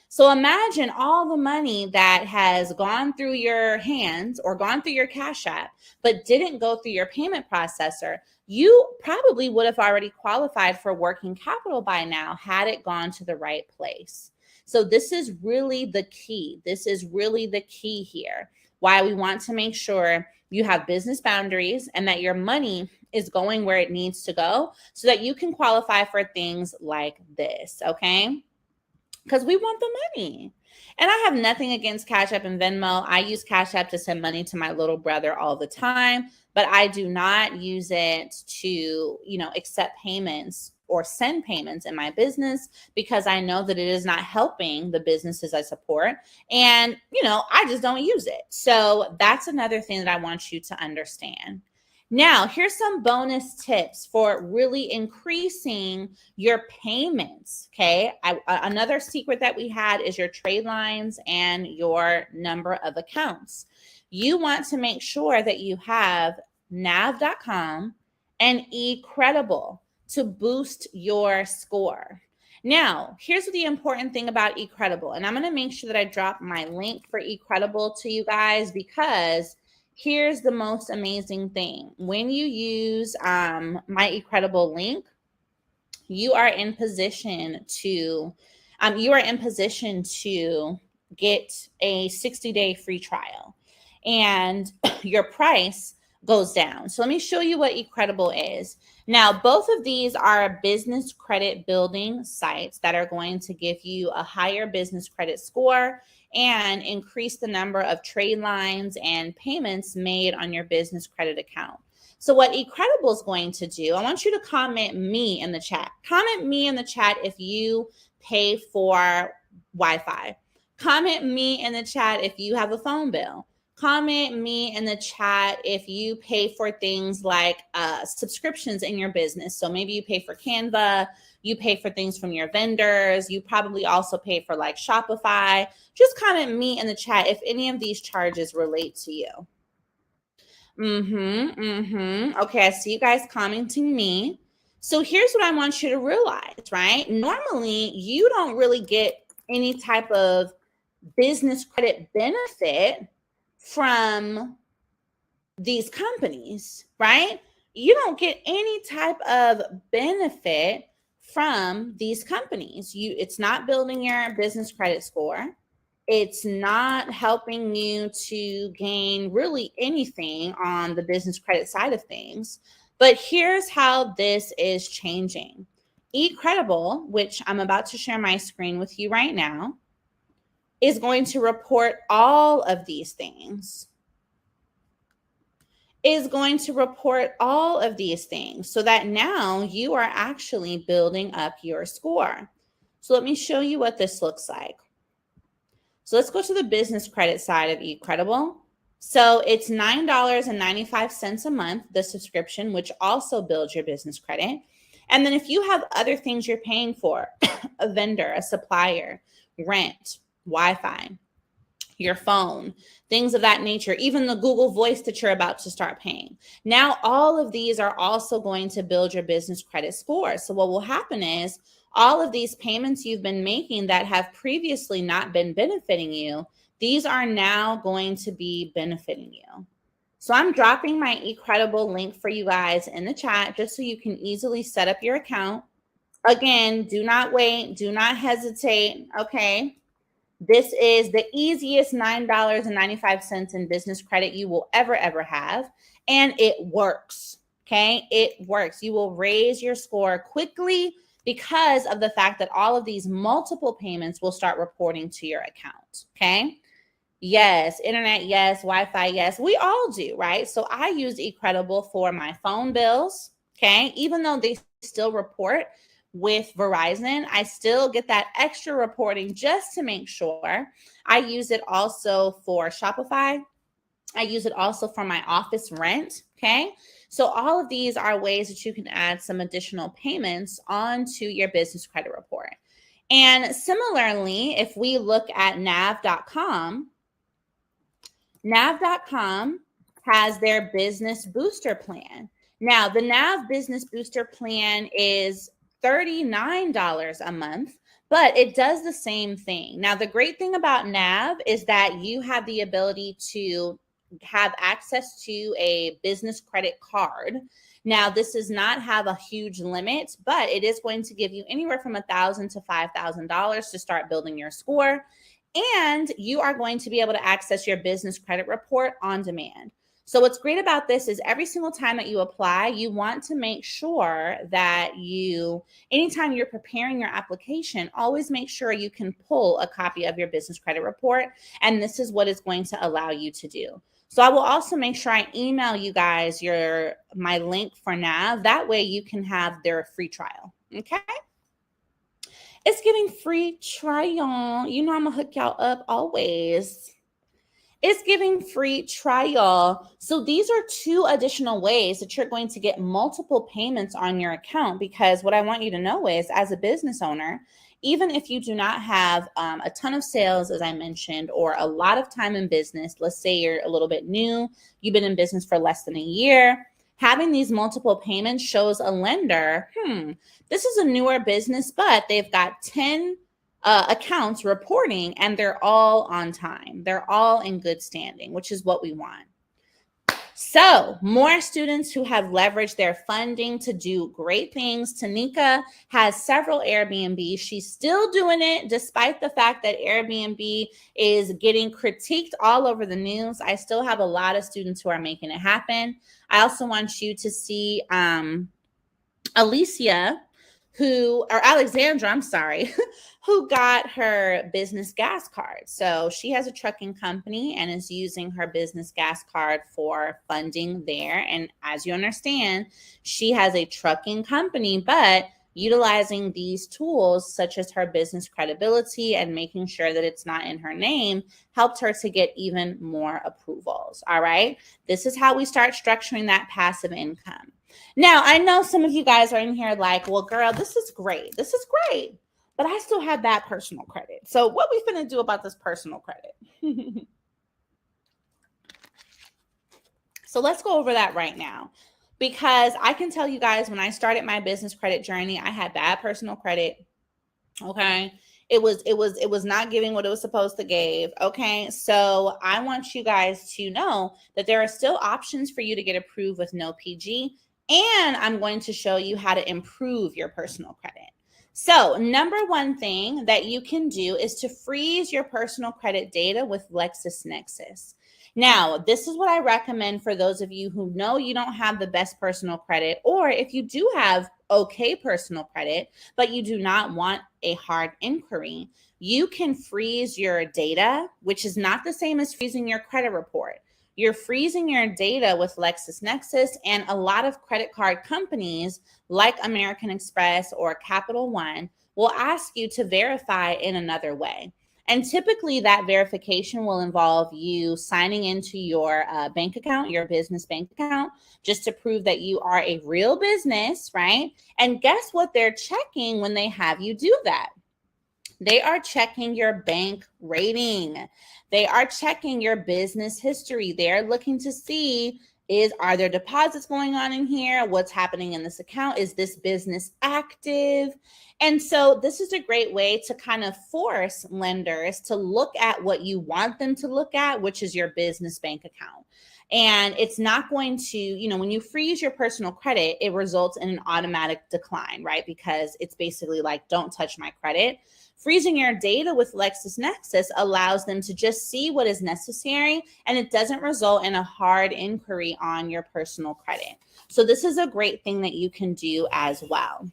So imagine all the money that has gone through your hands or gone through your Cash App, but didn't go through your payment processor. You probably would have already qualified for working capital by now had it gone to the right place. So this is really the key. This is really the key here. Why we want to make sure you have business boundaries and that your money is going where it needs to go so that you can qualify for things like this, okay? Because we want the money. And I have nothing against Cash App and Venmo. I use Cash App to send money to my little brother all the time, but I do not use it to, accept payments or send payments in my business because I know that it is not helping the businesses I support. And, I just don't use it. So that's another thing that I want you to understand. Now, here's some bonus tips for really increasing your payments, okay? Another secret that we had is your trade lines and your number of accounts. You want to make sure that you have nav.com and eCredible to boost your score. Now, here's the important thing about eCredible, and I'm going to make sure that I drop my link for eCredible to you guys because here's the most amazing thing. When you use my eCredible link, you are in position to get a 60-day free trial, and your price goes down. So let me show you what eCredible is. Now, both of these are business credit building sites that are going to give you a higher business credit score and increase the number of trade lines and payments made on your business credit account. So what eCredible is going to do, I want you to comment me in the chat. Comment me in the chat if you pay for Wi-Fi. Comment me in the chat if you have a phone bill. comment me in the chat if you pay for things like subscriptions in your business. So maybe you pay for Canva, you pay for things from your vendors, you probably also pay for like Shopify. Just comment me in the chat if any of these charges relate to you. Okay, I see you guys commenting me. So here's what I want you to realize, right? Normally, you don't really get any type of business credit benefit from these companies, right? You don't get any type of benefit from these companies. It's not building your business credit score. It's not helping you to gain really anything on the business credit side of things. But here's how this is changing. eCredible, which I'm about to share my screen with you right now, is going to report all of these things. So that now you are actually building up your score. So let me show you what this looks like. So let's go to the business credit side of eCredible. So it's $9.95 a month, the subscription, which also builds your business credit. And then if you have other things you're paying for, a vendor, a supplier, rent, Wi-Fi, your phone, things of that nature, even the Google Voice that you're about to start paying. Now, all of these are also going to build your business credit score. So what will happen is all of these payments you've been making that have previously not been benefiting you, these are now going to be benefiting you. So I'm dropping my eCredible link for you guys in the chat just so you can easily set up your account. Again, do not wait. Do not hesitate. Okay. This is the easiest $9.95 in business credit you will ever have. And it works. Okay. It works. You will raise your score quickly because of the fact that all of these multiple payments will start reporting to your account. Okay. Yes. Internet. Yes. Wi-Fi. Yes. We all do. Right. So I use eCredible for my phone bills. Okay. Even though they still report with Verizon, I still get that extra reporting just to make sure. I use it also for Shopify. I use it also for my office rent. Okay. So all of these are ways that you can add some additional payments onto your business credit report. And similarly, if we look at nav.com has their business booster plan. Now, the Nav business booster plan is $39 a month, but it does the same thing. Now, the great thing about Nav is that you have the ability to have access to a business credit card. Now, this does not have a huge limit, but it is going to give you anywhere from $1,000 to $5,000 to start building your score. And you are going to be able to access your business credit report on demand. So what's great about this is every single time that you apply, you want to make sure that anytime you're preparing your application, always make sure you can pull a copy of your business credit report. And this is what it's going to allow you to do. So I will also make sure I email you guys my link for Nav. That way you can have their free trial. Okay. It's giving free trial. You know I'm going to hook y'all up always. It's giving free trial. So these are 2 additional ways that you're going to get multiple payments on your account, because what I want you to know is, as a business owner, even if you do not have a ton of sales, as I mentioned, or a lot of time in business, let's say you're a little bit new, you've been in business for less than a year, having these multiple payments shows a lender, this is a newer business, but they've got 10 accounts reporting and they're all on time. They're all in good standing, which is what we want. So more students who have leveraged their funding to do great things. Tanika has several Airbnbs. She's still doing it despite the fact that Airbnb is getting critiqued all over the news. I still have a lot of students who are making it happen. I also want you to see Alexandra, who got her business gas card. So she has a trucking company and is using her business gas card for funding there. And as you understand, she has a trucking company, but Utilizing these tools, such as her business credibility and making sure that it's not in her name, helped her to get even more approvals. All right. This is how we start structuring that passive income. Now, I know some of you guys are in here like, well, girl, this is great. This is great. But I still have that personal credit. So what we finna do about this personal credit? So let's go over that right now. Because I can tell you guys, when I started my business credit journey, I had bad personal credit. Okay. It was not giving what it was supposed to give. Okay. So I want you guys to know that there are still options for you to get approved with no PG. And I'm going to show you how to improve your personal credit. So number one thing that you can do is to freeze your personal credit data with LexisNexis. Now, this is what I recommend for those of you who know you don't have the best personal credit, or if you do have okay personal credit, but you do not want a hard inquiry, you can freeze your data, which is not the same as freezing your credit report. You're freezing your data with LexisNexis, and a lot of credit card companies like American Express or Capital One will ask you to verify in another way. And typically that verification will involve you signing into your bank account, your business bank account, just to prove that you are a real business, right? And guess what they're checking when they have you do that? They are checking your bank rating. They are checking your business history. They're looking to see, are there deposits going on in here? What's happening in this account? Is this business active? And so this is a great way to kind of force lenders to look at what you want them to look at, which is your business bank account. And it's not going to, when you freeze your personal credit, it results in an automatic decline, right? Because it's basically like, don't touch my credit. Freezing your data with LexisNexis allows them to just see what is necessary, and it doesn't result in a hard inquiry on your personal credit. So this is a great thing that you can do as well.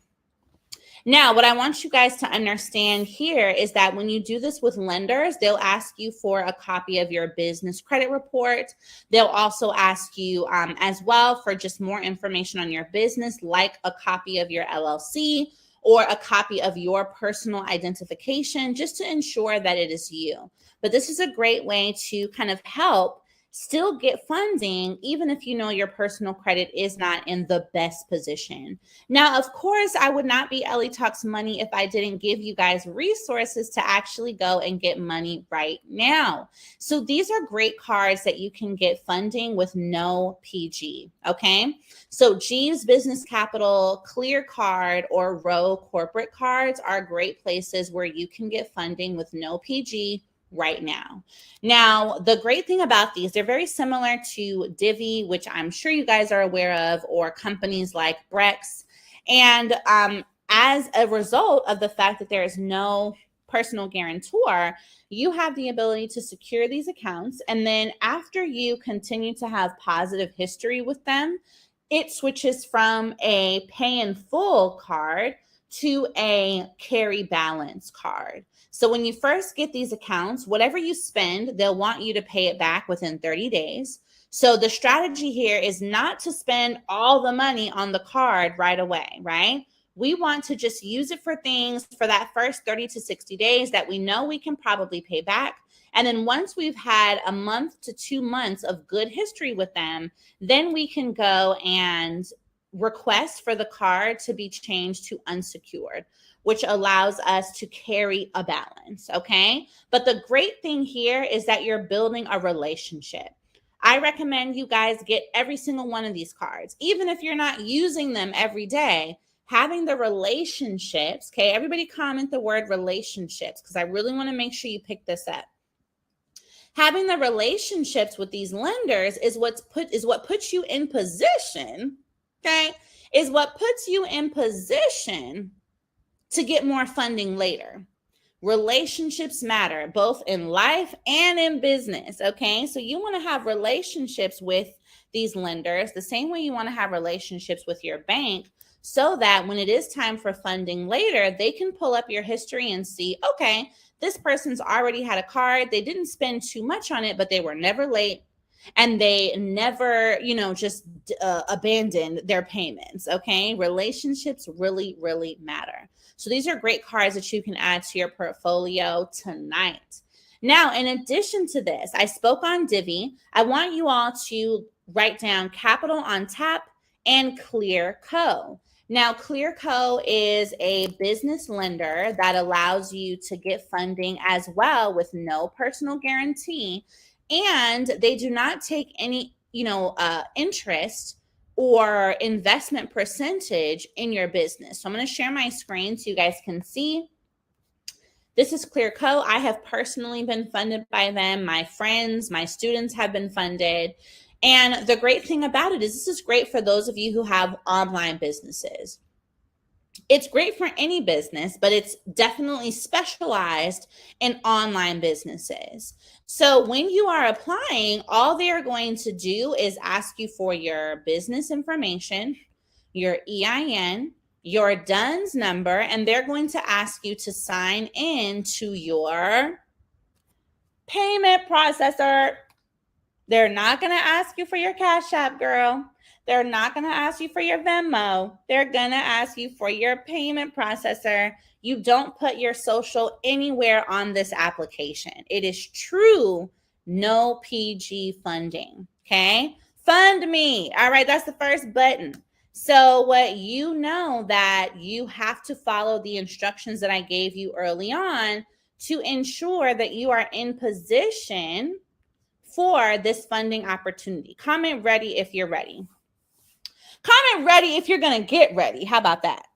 Now, what I want you guys to understand here is that when you do this with lenders, they'll ask you for a copy of your business credit report. They'll also ask you as well for just more information on your business, like a copy of your LLC or a copy of your personal identification, just to ensure that it is you. But this is a great way to kind of help still get funding, even if you know your personal credit is not in the best position. Now, of course, I would not be Ellie Talks Money if I didn't give you guys resources to actually go and get money right now. So these are great cards that you can get funding with no PG, okay? So G's Business Capital, Clear Card, or Row Corporate Cards are great places where you can get funding with no PG right now. Now, the great thing about these, they're very similar to Divvy, which I'm sure you guys are aware of, or companies like Brex. And as a result of the fact that there is no personal guarantor, you have the ability to secure these accounts. And then after you continue to have positive history with them, it switches from a pay in full card to a carry balance card. So when you first get these accounts, whatever you spend, they'll want you to pay it back within 30 days. So the strategy here is not to spend all the money on the card right away, right? We want to just use it for things for that first 30 to 60 days that we know we can probably pay back. And then once we've had a month to 2 months of good history with them, then we can go and request for the card to be changed to unsecured, which allows us to carry a balance, okay? But the great thing here is that you're building a relationship. I recommend you guys get every single one of these cards, even if you're not using them every day. Having the relationships, okay? Everybody comment the word relationships, because I really want to make sure you pick this up. Having the relationships with these lenders is what puts you in position, okay? Is what puts you in position to get more funding later. Relationships matter both in life and in business, okay? So you want to have relationships with these lenders the same way you want to have relationships with your bank, so that when it is time for funding later, they can pull up your history and see, okay, this person's already had a card. They didn't spend too much on it, but they were never late. and they never, just abandon their payments. Okay. Relationships really, really matter. So these are great cards that you can add to your portfolio tonight. Now, in addition to this, I spoke on Divvy. I want you all to write down Capital on Tap and Clear Co. Now, Clear Co is a business lender that allows you to get funding as well with no personal guarantee. And they do not take any, interest or investment percentage in your business. So I'm going to share my screen so you guys can see. This is Clear Co. I have personally been funded by them. My friends, my students have been funded. And the great thing about it is this is great for those of you who have online businesses. It's great for any business, but it's definitely specialized in online businesses. So when you are applying, all they are going to do is ask you for your business information, your EIN, your DUNS number, and they're going to ask you to sign in to your payment processor. They're not going to ask you for your Cash App, girl. They're not going to ask you for your Venmo. They're going to ask you for your payment processor. You don't put your social anywhere on this application. It is true no PG funding. Okay? Fund me. All right, that's the first button. So what you know that you have to follow the instructions that I gave you early on to ensure that you are in position for this funding opportunity. Comment ready if you're ready. Comment ready if you're going to get ready. How about that?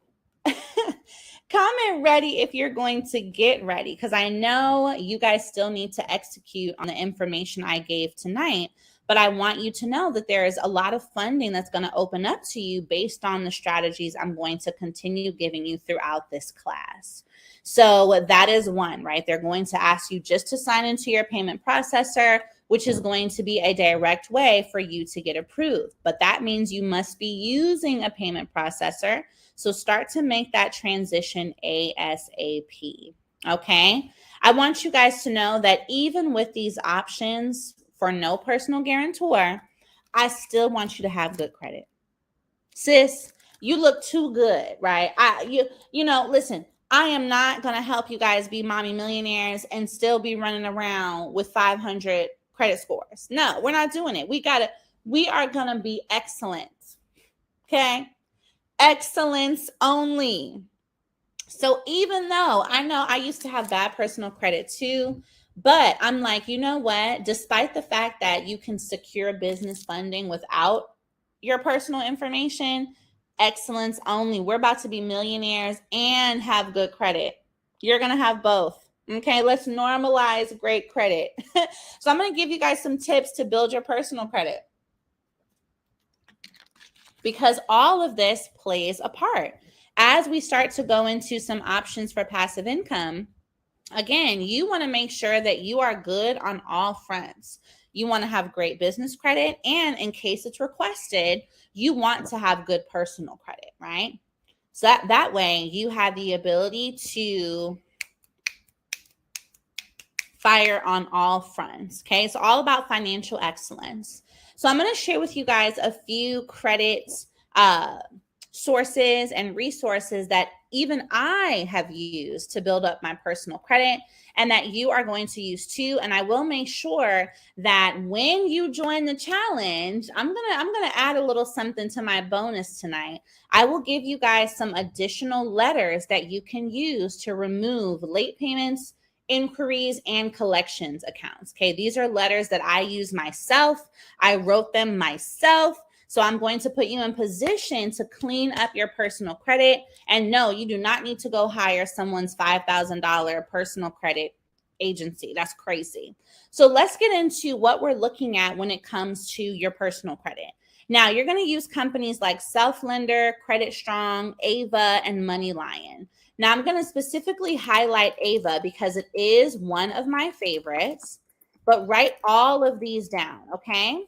Comment ready if you're going to get ready, because I know you guys still need to execute on the information I gave tonight. But I want you to know that there is a lot of funding that's going to open up to you based on the strategies I'm going to continue giving you throughout this class. So that is one, right? They're going to ask you just to sign into your payment processor, which is going to be a direct way for you to get approved. But that means you must be using a payment processor. So start to make that transition ASAP. Okay. I want you guys to know that even with these options for no personal guarantor, I still want you to have good credit. Sis, you look too good, right? Listen, I am not going to help you guys be mommy millionaires and still be running around with 500 credit scores. No, we're not doing it. We are going to be excellent. Okay. Excellence only. So even though I know I used to have bad personal credit too, but I'm like, you know what? Despite the fact that you can secure business funding without your personal information, excellence only. We're about to be millionaires and have good credit. You're going to have both. Okay, let's normalize great credit. So I'm going to give you guys some tips to build your personal credit, because all of this plays a part. As we start to go into some options for passive income, again, you want to make sure that you are good on all fronts. You want to have great business credit, and in case it's requested, you want to have good personal credit, right? So that way you have the ability to fire on all fronts. Okay, it's all about financial excellence. So I'm going to share with you guys a few credit sources and resources that even I have used to build up my personal credit, and that you are going to use too. And I will make sure that when you join the challenge, I'm gonna add a little something to my bonus tonight. I will give you guys some additional letters that you can use to remove late payments, inquiries, and collections accounts. Okay, these are letters that I use myself. I wrote them myself. So I'm going to put you in position to clean up your personal credit. And no, you do not need to go hire someone's $5,000 personal credit agency. That's crazy. So let's get into what we're looking at when it comes to your personal credit. Now, you're going to use companies like Self-Lender, Credit Strong, Ava, and MoneyLion. Now, I'm going to specifically highlight Ava because it is one of my favorites, but write all of these down, okay?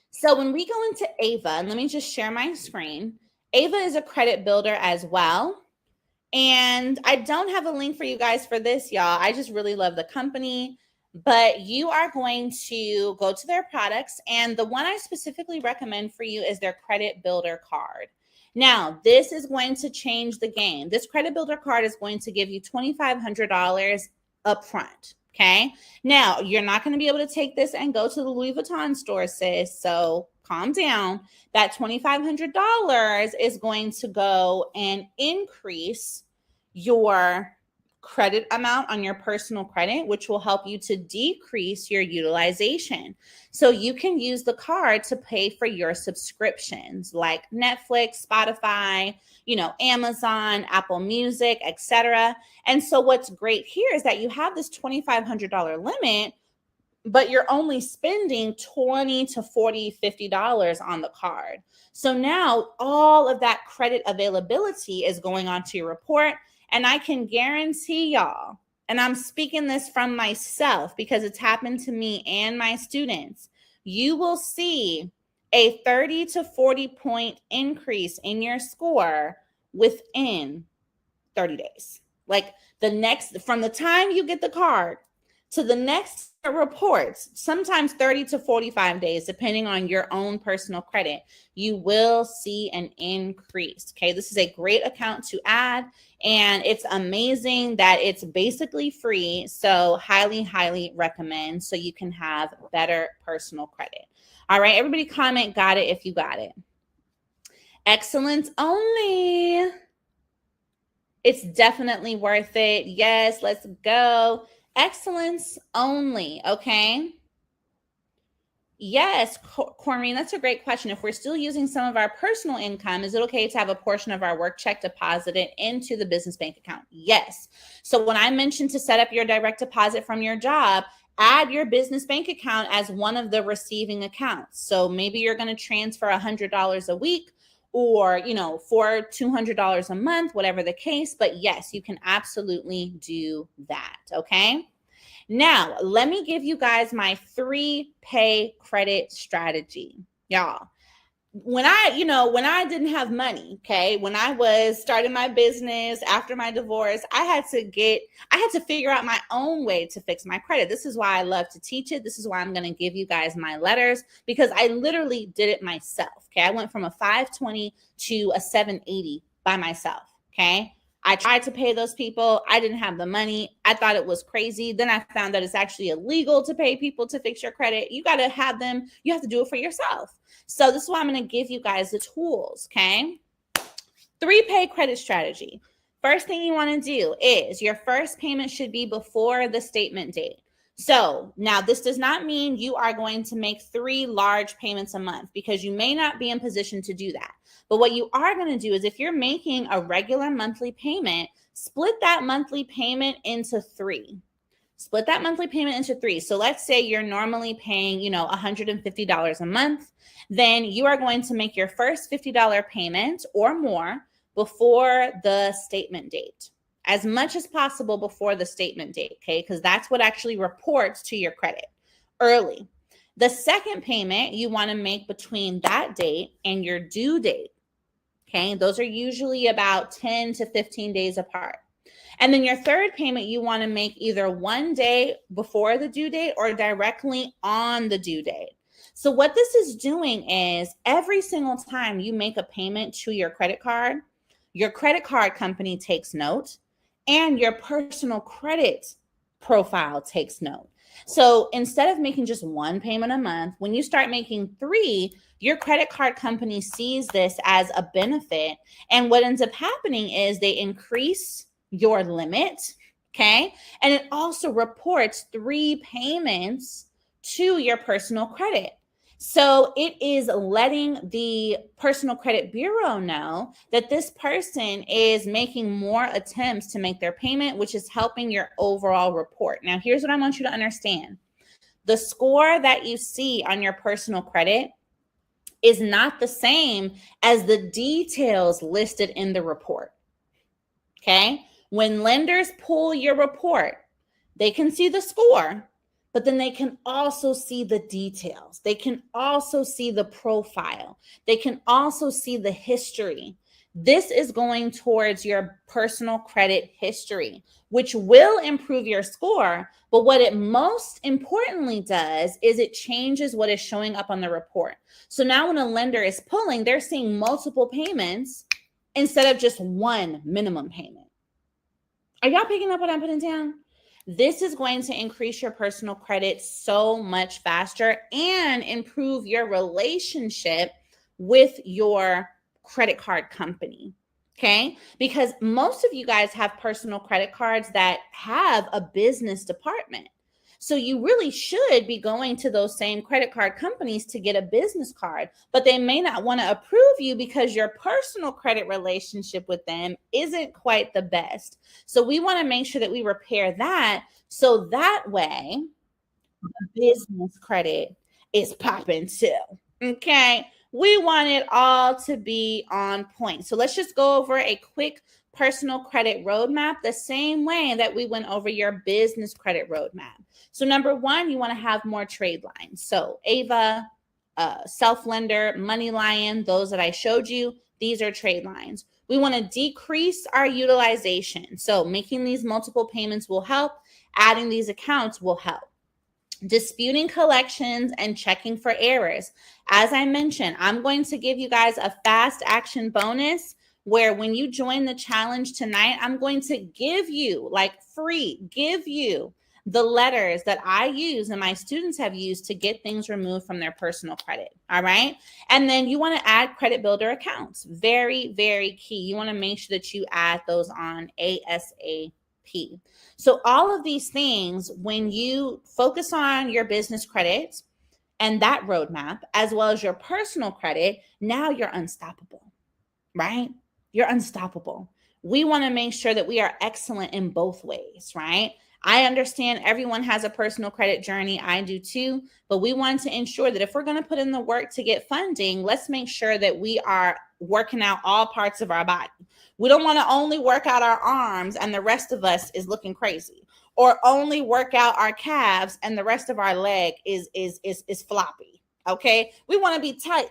So when we go into Ava, and let me just share my screen. Ava is a credit builder as well. And I don't have a link for you guys for this, y'all. I just really love the company. but you are going to go to their products. And the one I specifically recommend for you is their Credit Builder card. Now, this is going to change the game. This Credit Builder card is going to give you $2,500 upfront. Okay. Now, you're not going to be able to take this and go to the Louis Vuitton store, sis. So calm down. That $2,500 is going to go and increase your credit amount on your personal credit, which will help you to decrease your utilization. So you can use the card to pay for your subscriptions like Netflix, Spotify, Amazon, Apple Music, etc. And so what's great here is that you have this $2,500 limit, but you're only spending $20 to $40, $50 on the card. So now all of that credit availability is going onto your report. And I can guarantee y'all, and I'm speaking this from myself because it's happened to me and my students, you will see a 30 to 40 point increase in your score within 30 days. Like from the time you get the card to the next reports, sometimes 30 to 45 days, depending on your own personal credit, you will see an increase. Okay, this is a great account to add, and it's amazing that it's basically free. So highly, highly recommend so you can have better personal credit. All right, everybody comment, got it if you got it. Excellence only. It's definitely worth it. Yes, let's go. Excellence only, okay? Yes, Corrine, that's a great question. If we're still using some of our personal income, is it okay to have a portion of our work check deposited into the business bank account? Yes. So when I mentioned to set up your direct deposit from your job, add your business bank account as one of the receiving accounts. So maybe you're going to transfer $100 a week, or, for $200 a month, whatever the case. But yes, you can absolutely do that. Okay. Now, let me give you guys my 3 pay credit strategy. Y'all, when I didn't have money, okay, when I was starting my business after my divorce, I had to figure out my own way to fix my credit. This is why I love to teach it. This is why I'm going to give you guys my letters, because I literally did it myself. Okay. I went from a 520 to a 780 by myself. Okay. I tried to pay those people. I didn't have the money. I thought it was crazy. Then I found that it's actually illegal to pay people to fix your credit. You got to have them. You have to do it for yourself. So this is why I'm going to give you guys the tools. Okay. 3 pay credit strategy. First thing you want to do is your first payment should be before the statement date. So now this does not mean you are going to make 3 large payments a month, because you may not be in position to do that. But what you are going to do is, if you're making a regular monthly payment, split that monthly payment into 3. Split that monthly payment into 3. So let's say you're normally paying, $150 a month. Then you are going to make your first $50 payment or more before the statement date. As much as possible before the statement date, okay? Because that's what actually reports to your credit early. The second payment you want to make between that date and your due date, okay? Those are usually about 10 to 15 days apart. And then your third payment you want to make either one day before the due date or directly on the due date. So what this is doing is, every single time you make a payment to your credit card company takes note, and your personal credit profile takes note. So instead of making just 1 payment a month, when you start making 3, your credit card company sees this as a benefit. And what ends up happening is they increase your limit, okay? And it also reports 3 payments to your personal credit. So it is letting the personal credit bureau know that this person is making more attempts to make their payment, which is helping your overall report. Now, here's what I want you to understand. The score that you see on your personal credit is not the same as the details listed in the report. Okay? When lenders pull your report, they can see the score, but then they can also see the details. They can also see the profile. They can also see the history. This is going towards your personal credit history, which will improve your score. But what it most importantly does is it changes what is showing up on the report. So now when a lender is pulling, they're seeing multiple payments instead of just one minimum payment. Are y'all picking up what I'm putting down? This is going to increase your personal credit so much faster and improve your relationship with your credit card company. Okay? Because most of you guys have personal credit cards that have a business department. So you really should be going to those same credit card companies to get a business card, but they may not want to approve you because your personal credit relationship with them isn't quite the best. So we want to make sure that we repair that, so that way the business credit is popping too. Okay. We want it all to be on point. So let's just go over a quick personal credit roadmap the same way that we went over your business credit roadmap. So number one, you want to have more trade lines. So Ava, Self-Lender, Money Lion, those that I showed you, these are trade lines. We want to decrease our utilization. So making these multiple payments will help. Adding these accounts will help. Disputing collections and checking for errors. As I mentioned, I'm going to give you guys a fast action bonus where when you join the challenge tonight, I'm going to give you, like give you the letters that I use and my students have used to get things removed from their personal credit. All right. And then you want to add credit builder accounts. Very, very key. You want to make sure that you add those on ASAP. So all of these things, when you focus on your business credit and that roadmap, as well as your personal credit, now you're unstoppable, right? You're unstoppable. We want to make sure that we are excellent in both ways, right? I understand everyone has a personal credit journey. I do too. But we want to ensure that if we're going to put in the work to get funding, let's make sure that we are working out all parts of our body. We don't want to only work out our arms and the rest of us is looking crazy, or only work out our calves and the rest of our leg is floppy. Okay. We want to be tight.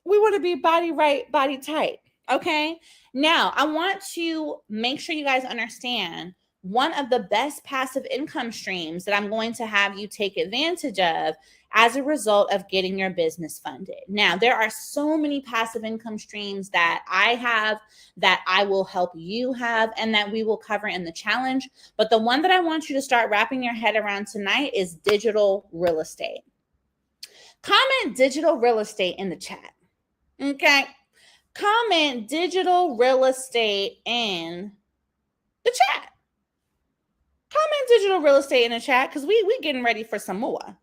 We want to be body right, body tight. Okay. Now I want to make sure you guys understand one of the best passive income streams that I'm going to have you take advantage of as a result of getting your business funded. Now, there are so many passive income streams that I have, that I will help you have, and that we will cover in the challenge. But the one that I want you to start wrapping your head around tonight is digital real estate. Comment digital real estate in the chat. Okay. Comment digital real estate in the chat. Comment digital real estate in the chat, because we getting ready for some more.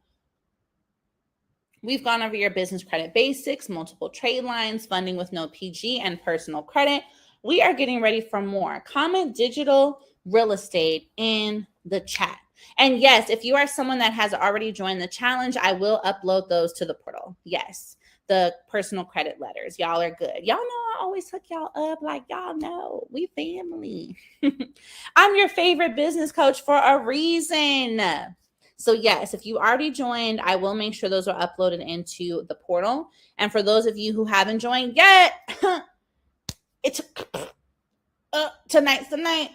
We've gone over your business credit basics, multiple trade lines, funding with no PG, and personal credit. We are getting ready for more. Comment digital real estate in the chat. And yes, if you are someone that has already joined the challenge, I will upload those to the portal. Yes, the personal credit letters. Y'all are good. Y'all know I always hook y'all up, like y'all know we family. I'm your favorite business coach for a reason. So yes, if you already joined, I will make sure those are uploaded into the portal. And for those of you who haven't joined yet, it's tonight's the night.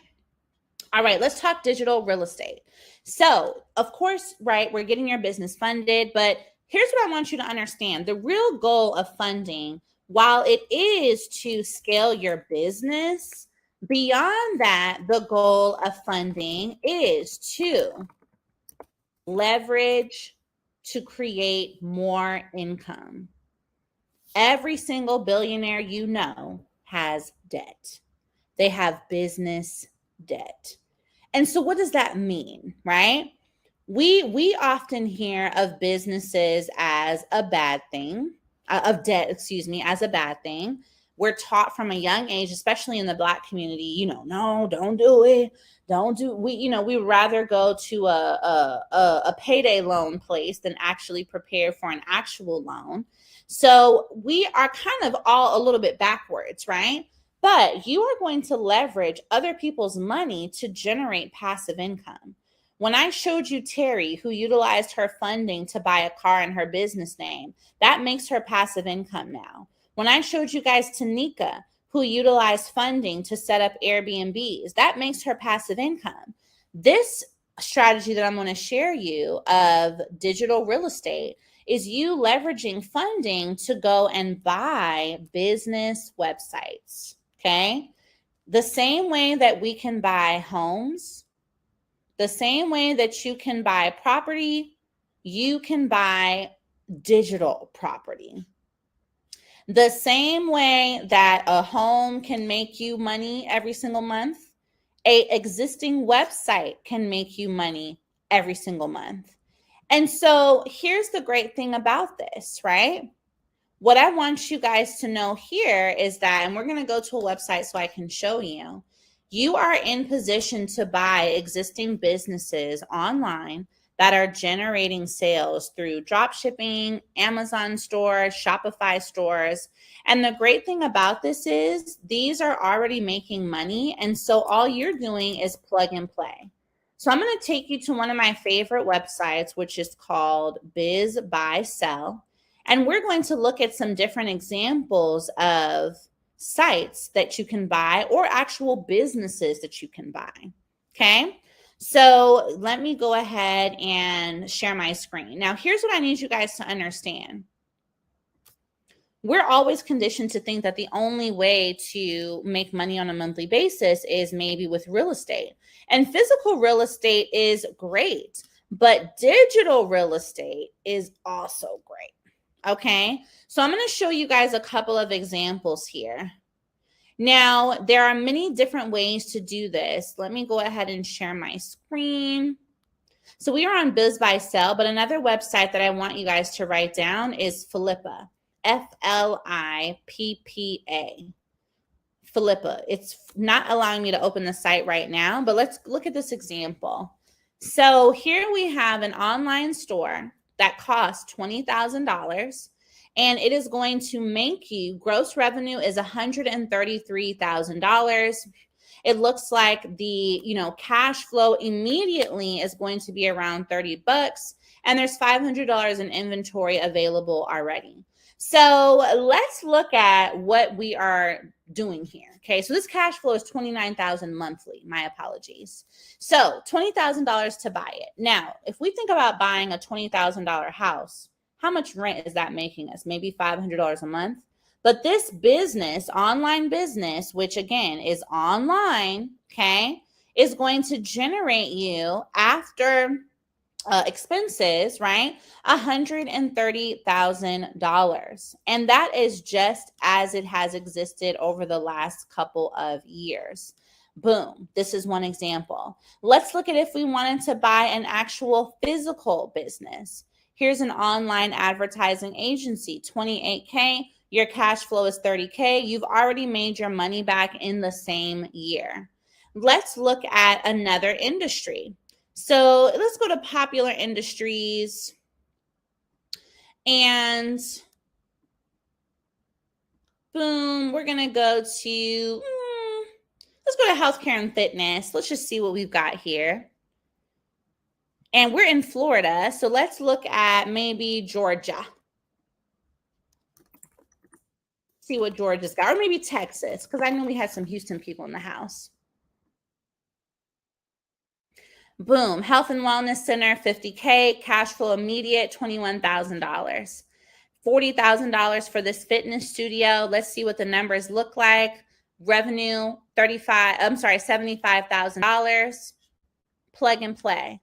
All right, let's talk digital real estate. So of course, right, we're getting your business funded, but here's what I want you to understand. The real goal of funding, while it is to scale your business, beyond that, the goal of funding is to leverage to create more income. Every single billionaire you know has debt. They have business debt. And so what does that mean, right? We often hear of businesses as a bad thing, of debt, as a bad thing. We're taught from a young age, especially in the Black community, no, don't do it. We'd rather go to a payday loan place than actually prepare for an actual loan. So we are kind of all a little bit backwards, right? But you are going to leverage other people's money to generate passive income. When I showed you Terry, who utilized her funding to buy a car in her business name, that makes her passive income now. When I showed you guys Tanika, who utilize funding to set up Airbnbs. That makes her passive income. This strategy that I'm going to share you of digital real estate is you leveraging funding to go and buy business websites. Okay. The same way that we can buy homes, the same way that you can buy property, you can buy digital property. The same way that a home can make you money every single month, a existing website can make you money every single month. And so here's the great thing about this, right? What I want you guys to know here is that, and we're going to go to a website so I can show you, you are in position to buy existing businesses online that are generating sales through drop shipping, Amazon stores, Shopify stores. And the great thing about this is these are already making money. And so all you're doing is plug and play. So I'm going to take you to one of my favorite websites, which is called Biz Buy Sell. And we're going to look at some different examples of sites that you can buy or actual businesses that you can buy. Okay. So let me go ahead and share my screen. Now, here's what I need you guys to understand. We're always conditioned to think that the only way to make money on a monthly basis is maybe with real estate. And physical real estate is great, but digital real estate is also great. Okay, so I'm going to show you guys a couple of examples here. Now, there are many different ways to do this. Let me go ahead and share my screen. So we are on Biz Buy Sell, but another website that I want you guys to write down is Flippa, Flippa. Flippa. It's not allowing me to open the site right now, but let's look at this example. So here we have an online store that costs $20,000. And it is going to make you, gross revenue is $133,000. It looks like the, cash flow immediately is going to be around $30, and there's $500 in inventory available already. So let's look at what we are doing here. Okay, so this cash flow is $29,000 monthly. My apologies. So $20,000 to buy it. Now, if we think about buying a $20,000 house, how much rent is that making us? Maybe $500 a month. But this business, online business, which again is online, okay, is going to generate you after expenses, right? $130,000. And that is just as it has existed over the last couple of years. Boom. This is one example. Let's look at if we wanted to buy an actual physical business. Here's an online advertising agency, $28K. Your cash flow is $30K. You've already made your money back in the same year. Let's look at another industry. So let's go to popular industries. And boom, we're going to go to, let's go to healthcare and fitness. Let's just see what we've got here. And we're in Florida, so let's look at maybe Georgia. See what Georgia's got, or maybe Texas, because I know we had some Houston people in the house. Boom, Health and Wellness Center, $50K, cash flow immediate, $21,000. $40,000 for this fitness studio. Let's see what the numbers look like. Revenue, $75,000. Plug and play.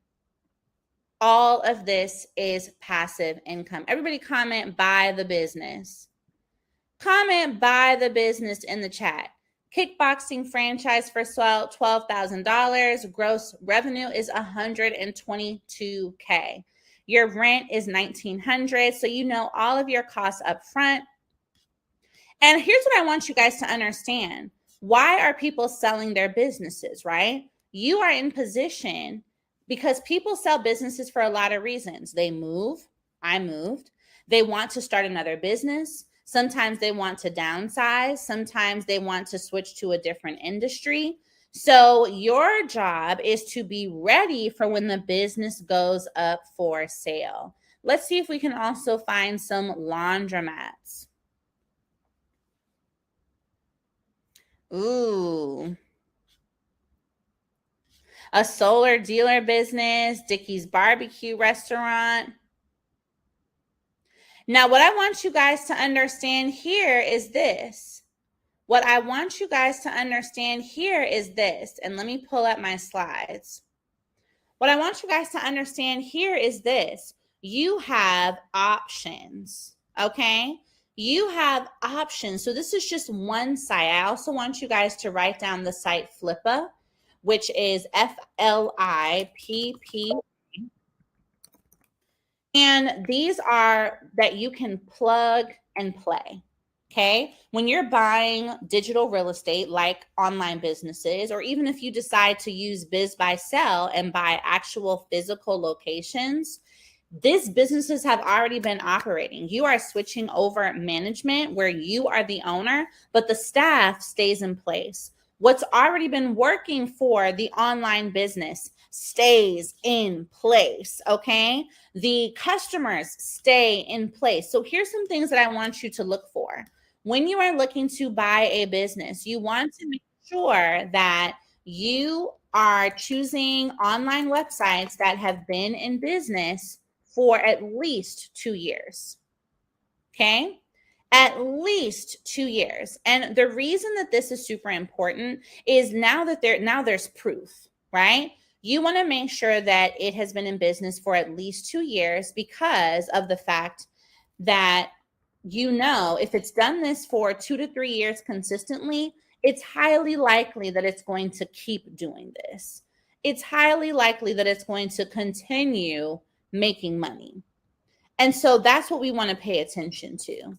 All of this is passive income. Everybody comment buy the business. Comment buy the business in the chat. Kickboxing franchise for $12,000. Gross revenue is $122K. Your rent is $1,900. So you know all of your costs up front. And here's what I want you guys to understand. Why are people selling their businesses, right? You are in position because people sell businesses for a lot of reasons. They move. I moved. They want to start another business. Sometimes they want to downsize. Sometimes they want to switch to a different industry. So your job is to be ready for when the business goes up for sale. Let's see if we can also find some laundromats. Ooh. A solar dealer business, Dickie's barbecue restaurant. Now, what I want you guys to understand here is this. What I want you guys to understand here is this. And let me pull up my slides. What I want you guys to understand here is this. You have options, okay? You have options. So this is just one site. I also want you guys to write down the site Flippa, which is FLIPP. And these are that you can plug and play. Okay. When you're buying digital real estate like online businesses, or even if you decide to use Biz by Sell and buy actual physical locations, these businesses have already been operating. You are switching over management where you are the owner, but the staff stays in place. What's already been working for the online business stays in place, okay? The customers stay in place. So here's some things that I want you to look for. When you are looking to buy a business, you want to make sure that you are choosing online websites that have been in business for at least 2 years. Okay? At least 2 years. And the reason that this is super important is now there's proof, right? You want to make sure that it has been in business for at least 2 years because of the fact that if it's done this for 2 to 3 years consistently, it's highly likely that it's going to keep doing this. It's highly likely that it's going to continue making money. And so that's what we want to pay attention to.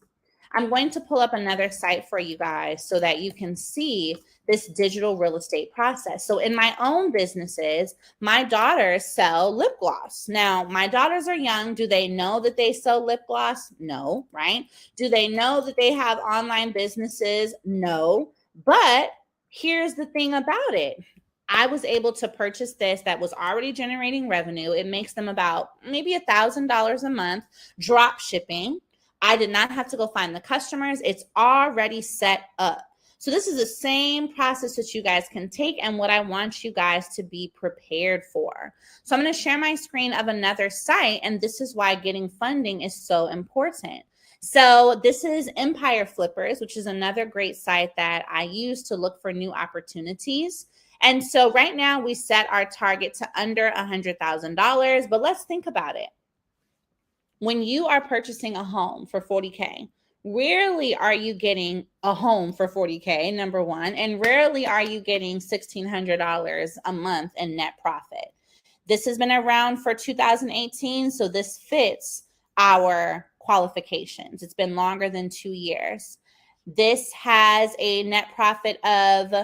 I'm going to pull up another site for you guys so that you can see this digital real estate process. So in my own businesses, my daughters sell lip gloss. Now, my daughters are young. Do they know that they sell lip gloss? No, right? Do they know that they have online businesses? No. But here's the thing about it. I was able to purchase this that was already generating revenue. It makes them about maybe $1,000 a month drop shipping. I did not have to go find the customers. It's already set up. So this is the same process that you guys can take and what I want you guys to be prepared for. So I'm going to share my screen of another site, and this is why getting funding is so important. So this is Empire Flippers, which is another great site that I use to look for new opportunities. And so right now we set our target to under $100,000, but let's think about it. When you are purchasing a home for $40K, rarely are you getting a home for $40K, number one, and rarely are you getting $1,600 a month in net profit. This has been around for 2018, so this fits our qualifications. It's been longer than 2 years. This has a net profit of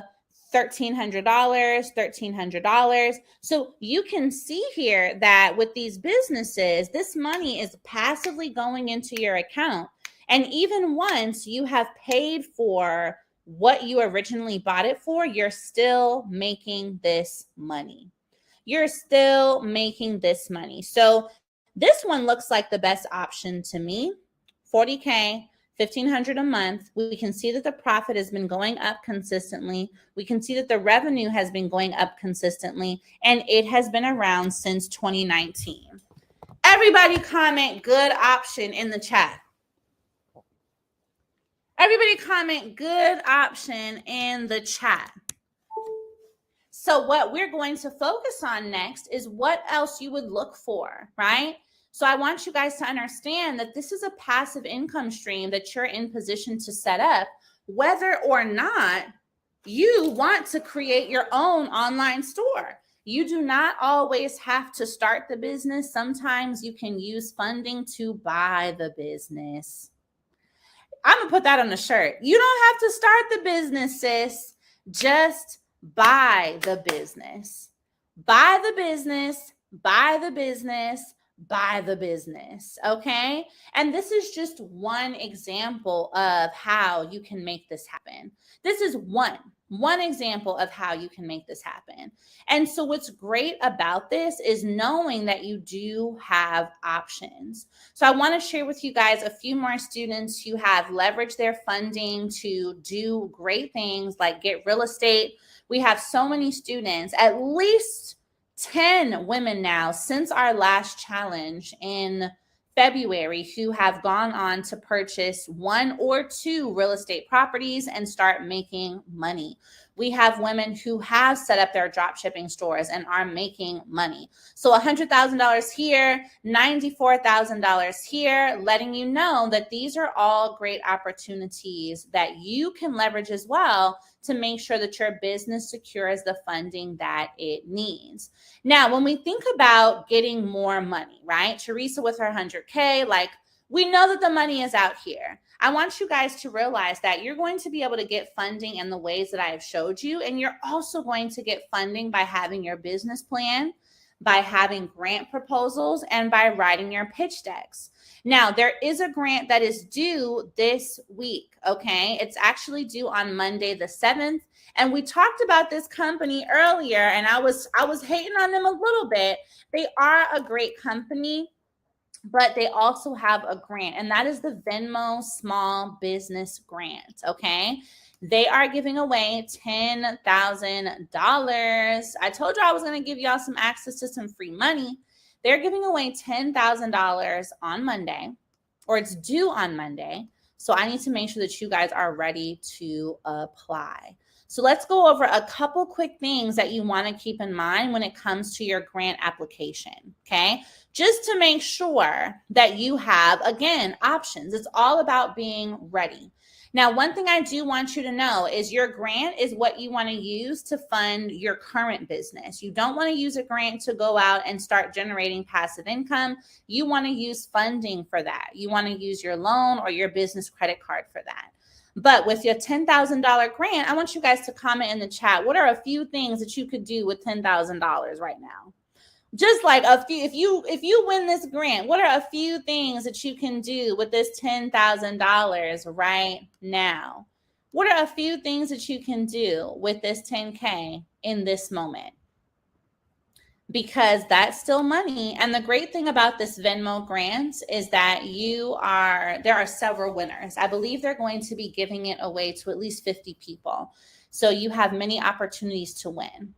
$1,300. So you can see here that with these businesses, this money is passively going into your account. And even once you have paid for what you originally bought it for, you're still making this money. You're still making this money. So this one looks like the best option to me. $40K. $1,500 a month. We can see that the profit has been going up consistently. We can see that the revenue has been going up consistently, and it has been around since 2019. Everybody comment good option in the chat. Everybody comment good option in the chat. So what we're going to focus on next is what else you would look for, right? So I want you guys to understand that this is a passive income stream that you're in position to set up, whether or not you want to create your own online store. You do not always have to start the business. Sometimes you can use funding to buy the business. I'm going to put that on a shirt. You don't have to start the business, sis. Just buy the business. Buy the business. Buy the business. Buy the business. Okay. And this is just one example of how you can make this happen. This is one. One example of how you can make this happen. And so what's great about this is knowing that you do have options. So I want to share with you guys a few more students who have leveraged their funding to do great things like get real estate. We have so many students, at least 10 women now since our last challenge in February, who have gone on to purchase 1 or 2 real estate properties and start making money. We have women who have set up their drop shipping stores and are making money. So $100,000 here, $94,000 here, letting you know that these are all great opportunities that you can leverage as well to make sure that your business secures the funding that it needs. Now, when we think about getting more money, right? Teresa with her 100K, like, we know that the money is out here. I want you guys to realize that you're going to be able to get funding in the ways that I have showed you. And you're also going to get funding by having your business plan, by having grant proposals, and by writing your pitch decks. Now, there is a grant that is due this week, okay? It's actually due on Monday the 7th. And we talked about this company earlier, and I was hating on them a little bit. They are a great company, but they also have a grant, and that is the Venmo Small Business Grant, okay? They are giving away $10,000. I told you I was going to give y'all some access to some free money. They're giving away $10,000 on Monday, or it's due on Monday. So I need to make sure that you guys are ready to apply. So let's go over a couple quick things that you want to keep in mind when it comes to your grant application, okay? Just to make sure that you have, again, options. It's all about being ready. Now, one thing I do want you to know is your grant is what you want to use to fund your current business. You don't want to use a grant to go out and start generating passive income. You want to use funding for that. You want to use your loan or your business credit card for that. But with your $10,000 grant, I want you guys to comment in the chat. What are a few things that you could do with $10,000 right now? Just like a few, if you win this grant, what are a few things that you can do with this $10,000 right now? What are a few things that you can do with this 10K in this moment? Because that's still money. And the great thing about this Venmo grant is that there are several winners. I believe they're going to be giving it away to at least 50 people. So you have many opportunities to win.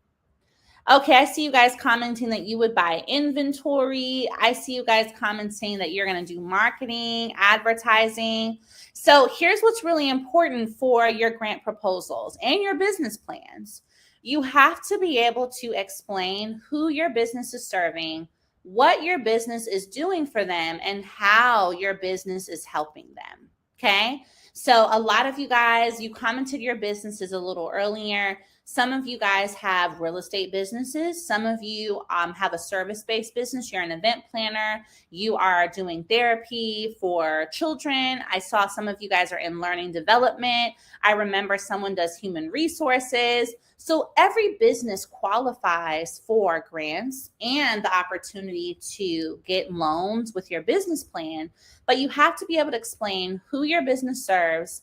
Okay, I see you guys commenting that you would buy inventory. I see you guys commenting that you're going to do marketing, advertising. So here's what's really important for your grant proposals and your business plans. You have to be able to explain who your business is serving, what your business is doing for them, and how your business is helping them, okay? So a lot of you guys, you commented your businesses a little earlier. Some of you guys have real estate businesses. Some of you have a service-based business. You're an event planner. You are doing therapy for children. I saw some of you guys are in learning development. I remember someone does human resources. So every business qualifies for grants and the opportunity to get loans with your business plan. But you have to be able to explain who your business serves,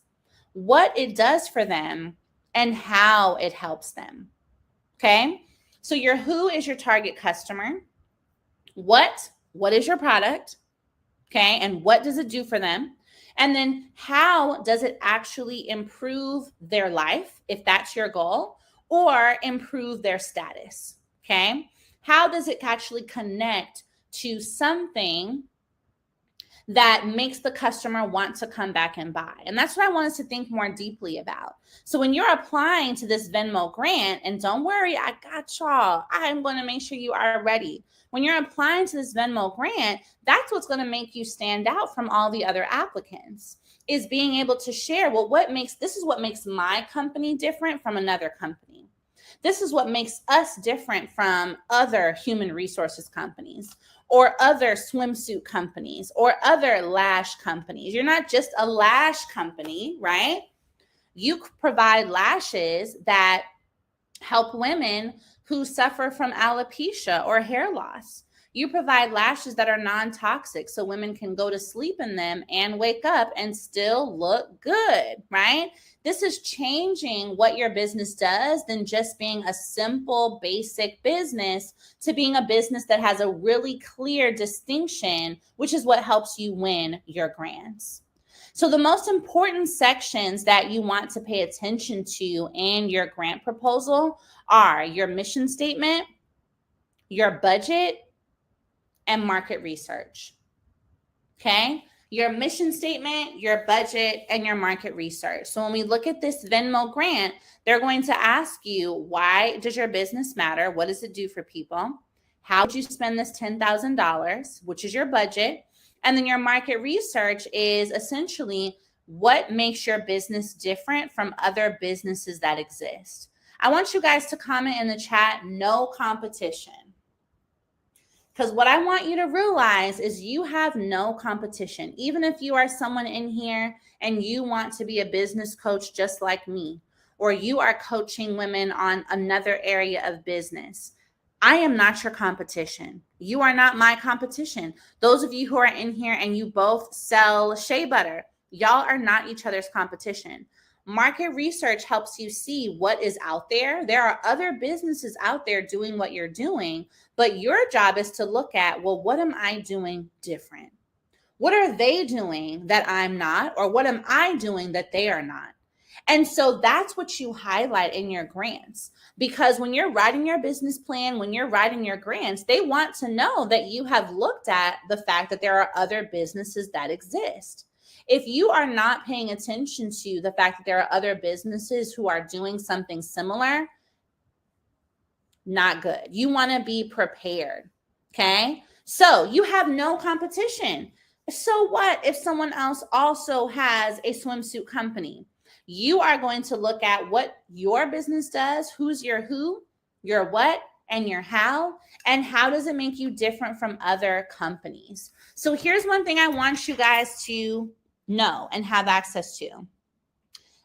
what it does for them, and how it helps them, okay? So your who is your target customer. What is your product, okay? And what does it do for them? And then how does it actually improve their life, if that's your goal, or improve their status, okay? How does it actually connect to something that makes the customer want to come back and buy? And that's what I want us to think more deeply about. So when you're applying to this Venmo grant, and don't worry, I got y'all. I'm going to make sure you are ready. When you're applying to this Venmo grant, that's what's going to make you stand out from all the other applicants, is being able to share, well, this is what makes my company different from another company. This is what makes us different from other human resources companies, or other swimsuit companies, or other lash companies. You're not just a lash company, right? You provide lashes that help women who suffer from alopecia or hair loss. You provide lashes that are non-toxic so women can go to sleep in them and wake up and still look good, right? This is changing what your business does than just being a simple, basic business to being a business that has a really clear distinction, which is what helps you win your grants. So the most important sections that you want to pay attention to in your grant proposal are your mission statement, your budget, and market research. Okay? Your mission statement, your budget, and your market research. So when we look at this Venmo grant, they're going to ask you, why does your business matter? What does it do for people? How would you spend this $10,000, which is your budget? And then your market research is essentially what makes your business different from other businesses that exist. I want you guys to comment in the chat, no competition. Because what I want you to realize is you have no competition. Even if you are someone in here and you want to be a business coach just like me, or you are coaching women on another area of business, I am not your competition. You are not my competition. Those of you who are in here and you both sell shea butter, y'all are not each other's competition. Market research helps you see what is out there. There are other businesses out there doing what you're doing, but your job is to look at, well, what am I doing different? What are they doing that I'm not? Or what am I doing that they are not? And so that's what you highlight in your grants. Because when you're writing your business plan, when you're writing your grants, they want to know that you have looked at the fact that there are other businesses that exist. If you are not paying attention to the fact that there are other businesses who are doing something similar, not good. You want to be prepared. Okay. So you have no competition. So what if someone else also has a swimsuit company? You are going to look at what your business does, who's your who, your what, and your how, and how does it make you different from other companies? So here's one thing I want you guys to know and have access to.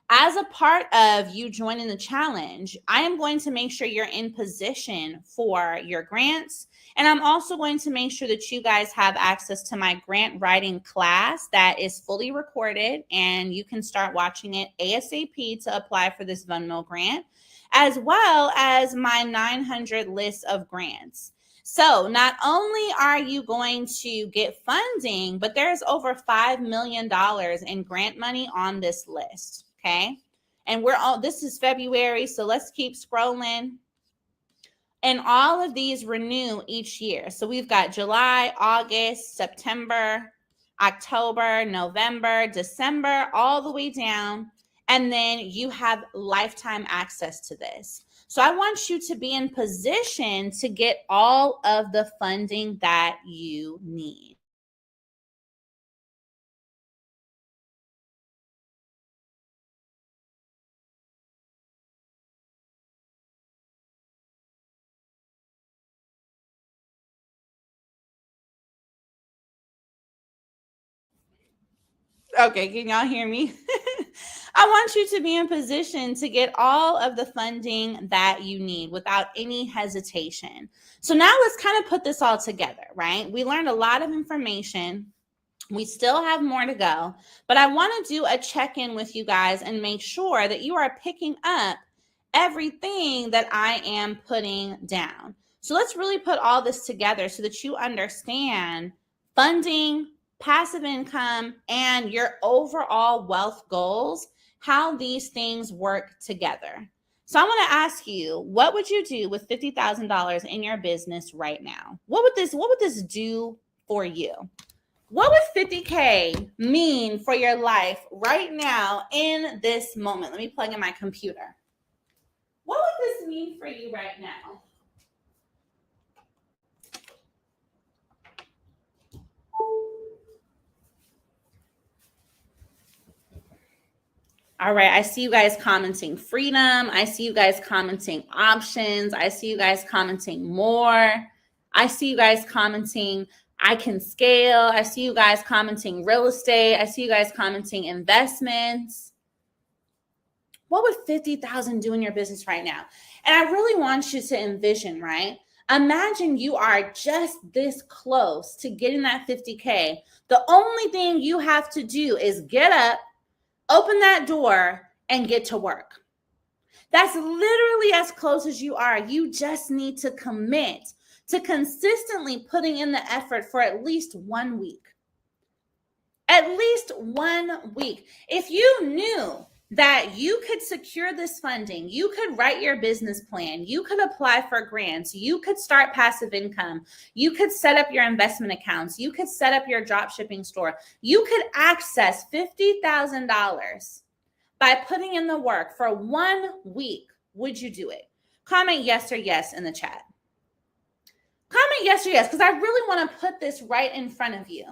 As a part of you joining the challenge, I am going to make sure you're in position for your grants. And I'm also going to make sure that you guys have access to my grant writing class that is fully recorded, and you can start watching it ASAP to apply for this Venmo grant, as well as my 900 list of grants. So not only are you going to get funding, but there's over $5 million in grant money on this list. Okay. And this is February. So let's keep scrolling. And all of these renew each year. So we've got July, August, September, October, November, December, all the way down. And then you have lifetime access to this. So I want you to be in position to get all of the funding that you need. Okay, can y'all hear me? I want you to be in position to get all of the funding that you need without any hesitation. So now let's kind of put this all together, right? We learned a lot of information. We still have more to go, but I want to do a check-in with you guys and make sure that you are picking up everything that I am putting down. So let's really put all this together so that you understand funding, passive income, and your overall wealth goals, how these things work together. So I want to ask you, what would you do with $50,000 in your business right now? What would this do for you? What would 50K mean for your life right now in this moment? Let me plug in my computer. What would this mean for you right now? All right, I see you guys commenting freedom. I see you guys commenting options. I see you guys commenting more. I see you guys commenting I can scale. I see you guys commenting real estate. I see you guys commenting investments. What would 50,000 do in your business right now? And I really want you to envision, right? Imagine you are just this close to getting that 50K. The only thing you have to do is get up, open that door, and get to work. That's literally as close as you are. You just need to commit to consistently putting in the effort for at least 1 week. At least 1 week. If you knew that you could secure this funding, you could write your business plan, you could apply for grants, you could start passive income, you could set up your investment accounts, you could set up your drop shipping store, you could access $50,000 by putting in the work for 1 week, would you do it? Comment yes or yes in the chat. Comment yes or yes, because I really want to put this right in front of you.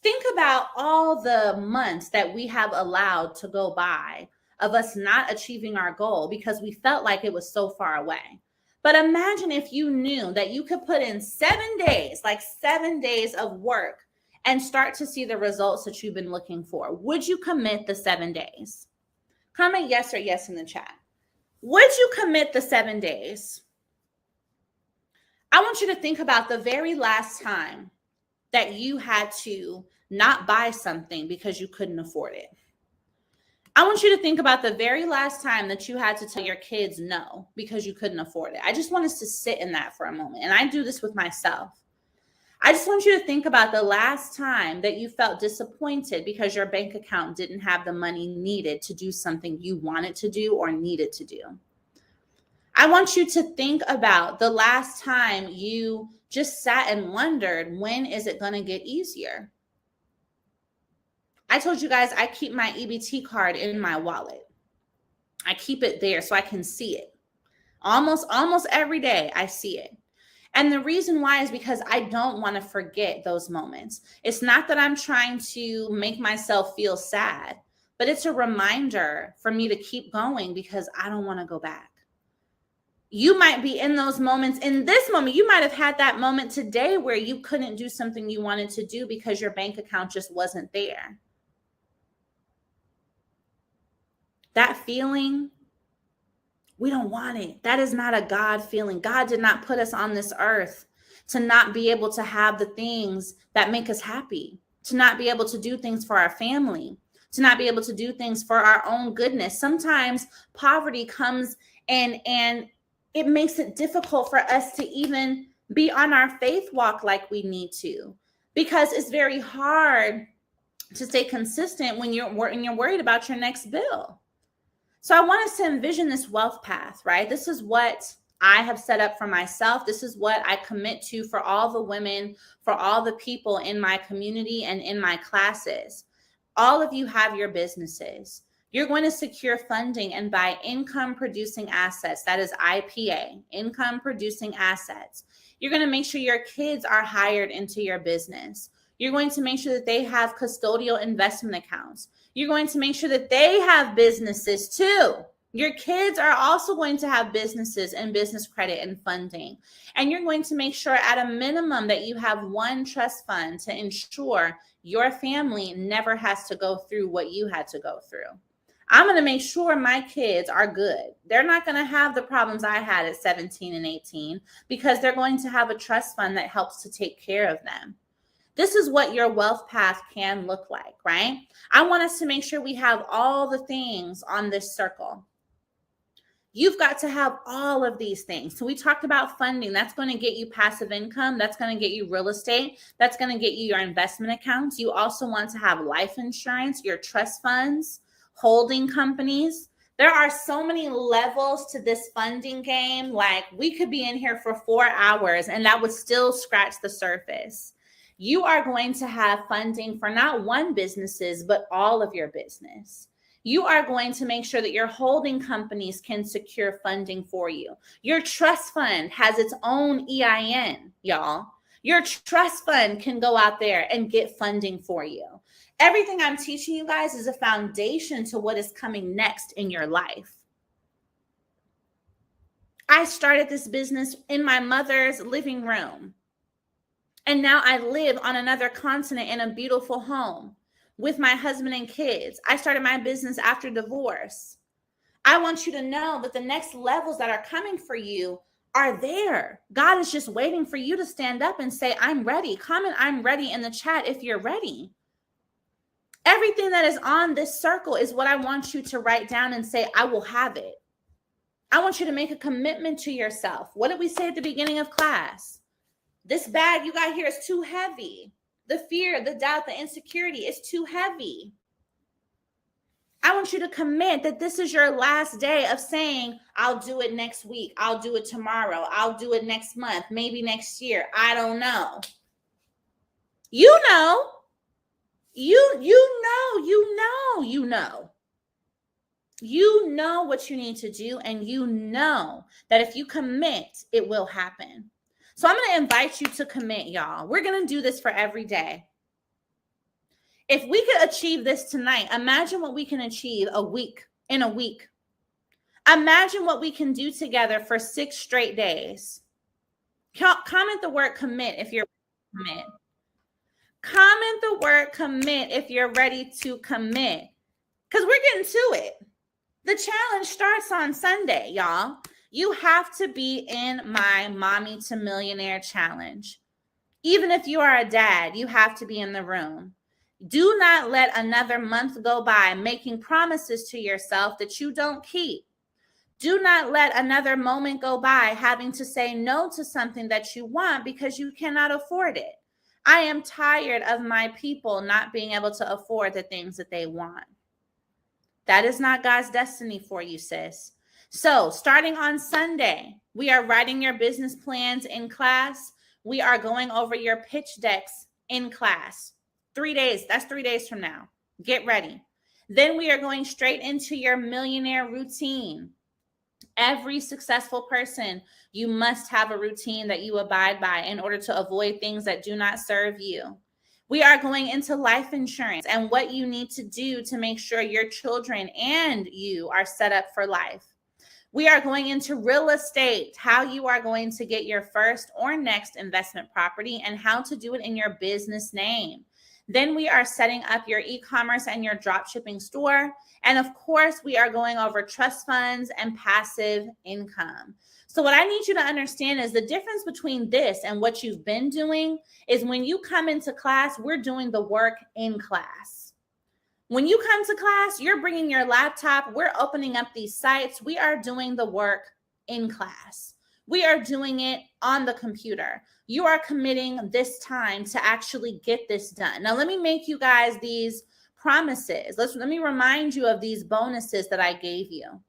Think about all the months that we have allowed to go by of us not achieving our goal because we felt like it was so far away. But imagine if you knew that you could put in 7 days, like 7 days of work, and start to see the results that you've been looking for. Would you commit the 7 days? Comment yes or yes in the chat. Would you commit the 7 days? I want you to think about the very last time that you had to not buy something because you couldn't afford it. I want you to think about the very last time that you had to tell your kids no because you couldn't afford it. I just want us to sit in that for a moment. And I do this with myself. I just want you to think about the last time that you felt disappointed because your bank account didn't have the money needed to do something you wanted to do or needed to do. I want you to think about the last time you just sat and wondered, when is it going to get easier? I told you guys I keep my EBT card in my wallet. I keep it there so I can see it. Almost every day I see it. And the reason why is because I don't want to forget those moments. It's not that I'm trying to make myself feel sad, but it's a reminder for me to keep going because I don't want to go back. You might be in those moments. In this moment, you might have had that moment today where you couldn't do something you wanted to do because your bank account just wasn't there. That feeling, we don't want it. That is not a God feeling. God did not put us on this earth to not be able to have the things that make us happy, to not be able to do things for our family, to not be able to do things for our own goodness. Sometimes poverty comes and it makes it difficult for us to even be on our faith walk like we need to, because it's very hard to stay consistent when you're worried about your next bill. So I want us to envision this wealth path, right? This is what I have set up for myself. This is what I commit to for all the women, for all the people in my community and in my classes. All of you have your businesses. You're going to secure funding and buy income producing assets. That is IPA, income producing assets. You're going to make sure your kids are hired into your business. You're going to make sure that they have custodial investment accounts. You're going to make sure that they have businesses too. Your kids are also going to have businesses and business credit and funding. And you're going to make sure at a minimum that you have one trust fund to ensure your family never has to go through what you had to go through. I'm going to make sure my kids are good. They're not going to have the problems I had at 17 and 18 because they're going to have a trust fund that helps to take care of them. This is what your wealth path can look like, right? I want us to make sure we have all the things on this circle. You've got to have all of these things. So we talked about funding. That's going to get you passive income. That's going to get you real estate. That's going to get you your investment accounts. You also want to have life insurance, your trust funds, holding companies. There are so many levels to this funding game. Like, we could be in here for 4 hours and that would still scratch the surface. You are going to have funding for not one businesses, but all of your business. You are going to make sure that your holding companies can secure funding for you. Your trust fund has its own EIN, y'all. Your trust fund can go out there and get funding for you. Everything I'm teaching you guys is a foundation to what is coming next in your life. I started this business in my mother's living room. And now I live on another continent in a beautiful home with my husband and kids. I started my business after divorce. I want you to know that the next levels that are coming for you are there. God is just waiting for you to stand up and say, I'm ready. Comment, I'm ready in the chat if you're ready. Everything that is on this circle is what I want you to write down and say, I will have it. I want you to make a commitment to yourself. What did we say at the beginning of class? This bag you got here is too heavy. The fear, the doubt, the insecurity is too heavy. I want you to commit that this is your last day of saying, I'll do it next week. I'll do it tomorrow. I'll do it next month, maybe next year. I don't know. You know. You know what you need to do, and you know that if you commit, it will happen. So I'm going to invite you to commit, y'all. We're going to do this for every day. If we could achieve this tonight, imagine what we can achieve in a week. Imagine what we can do together for 6 straight days. Comment the word commit if you're ready to commit. Comment the word commit if you're ready to commit, because we're getting to it. The challenge starts on Sunday, y'all. You have to be in my Mommy to Millionaire challenge. Even if you are a dad, you have to be in the room. Do not let another month go by making promises to yourself that you don't keep. Do not let another moment go by having to say no to something that you want because you cannot afford it. I am tired of my people not being able to afford the things that they want. That is not God's destiny for you, sis. So starting on Sunday, we are writing your business plans in class. We are going over your pitch decks in class. 3 days. That's 3 days from now. Get ready. Then we are going straight into your millionaire routine. Every successful person, you must have a routine that you abide by in order to avoid things that do not serve you. We are going into life insurance and what you need to do to make sure your children and you are set up for life. We are going into real estate, how you are going to get your first or next investment property and how to do it in your business name. Then we are setting up your e-commerce and your drop shipping store. And of course, we are going over trust funds and passive income. So what I need you to understand is the difference between this and what you've been doing is when you come into class, we're doing the work in class. When you come to class, you're bringing your laptop. We're opening up these sites. We are doing the work in class. We are doing it on the computer. You are committing this time to actually get this done. Now, let me make you guys these promises. Let me remind you of these bonuses that I gave you.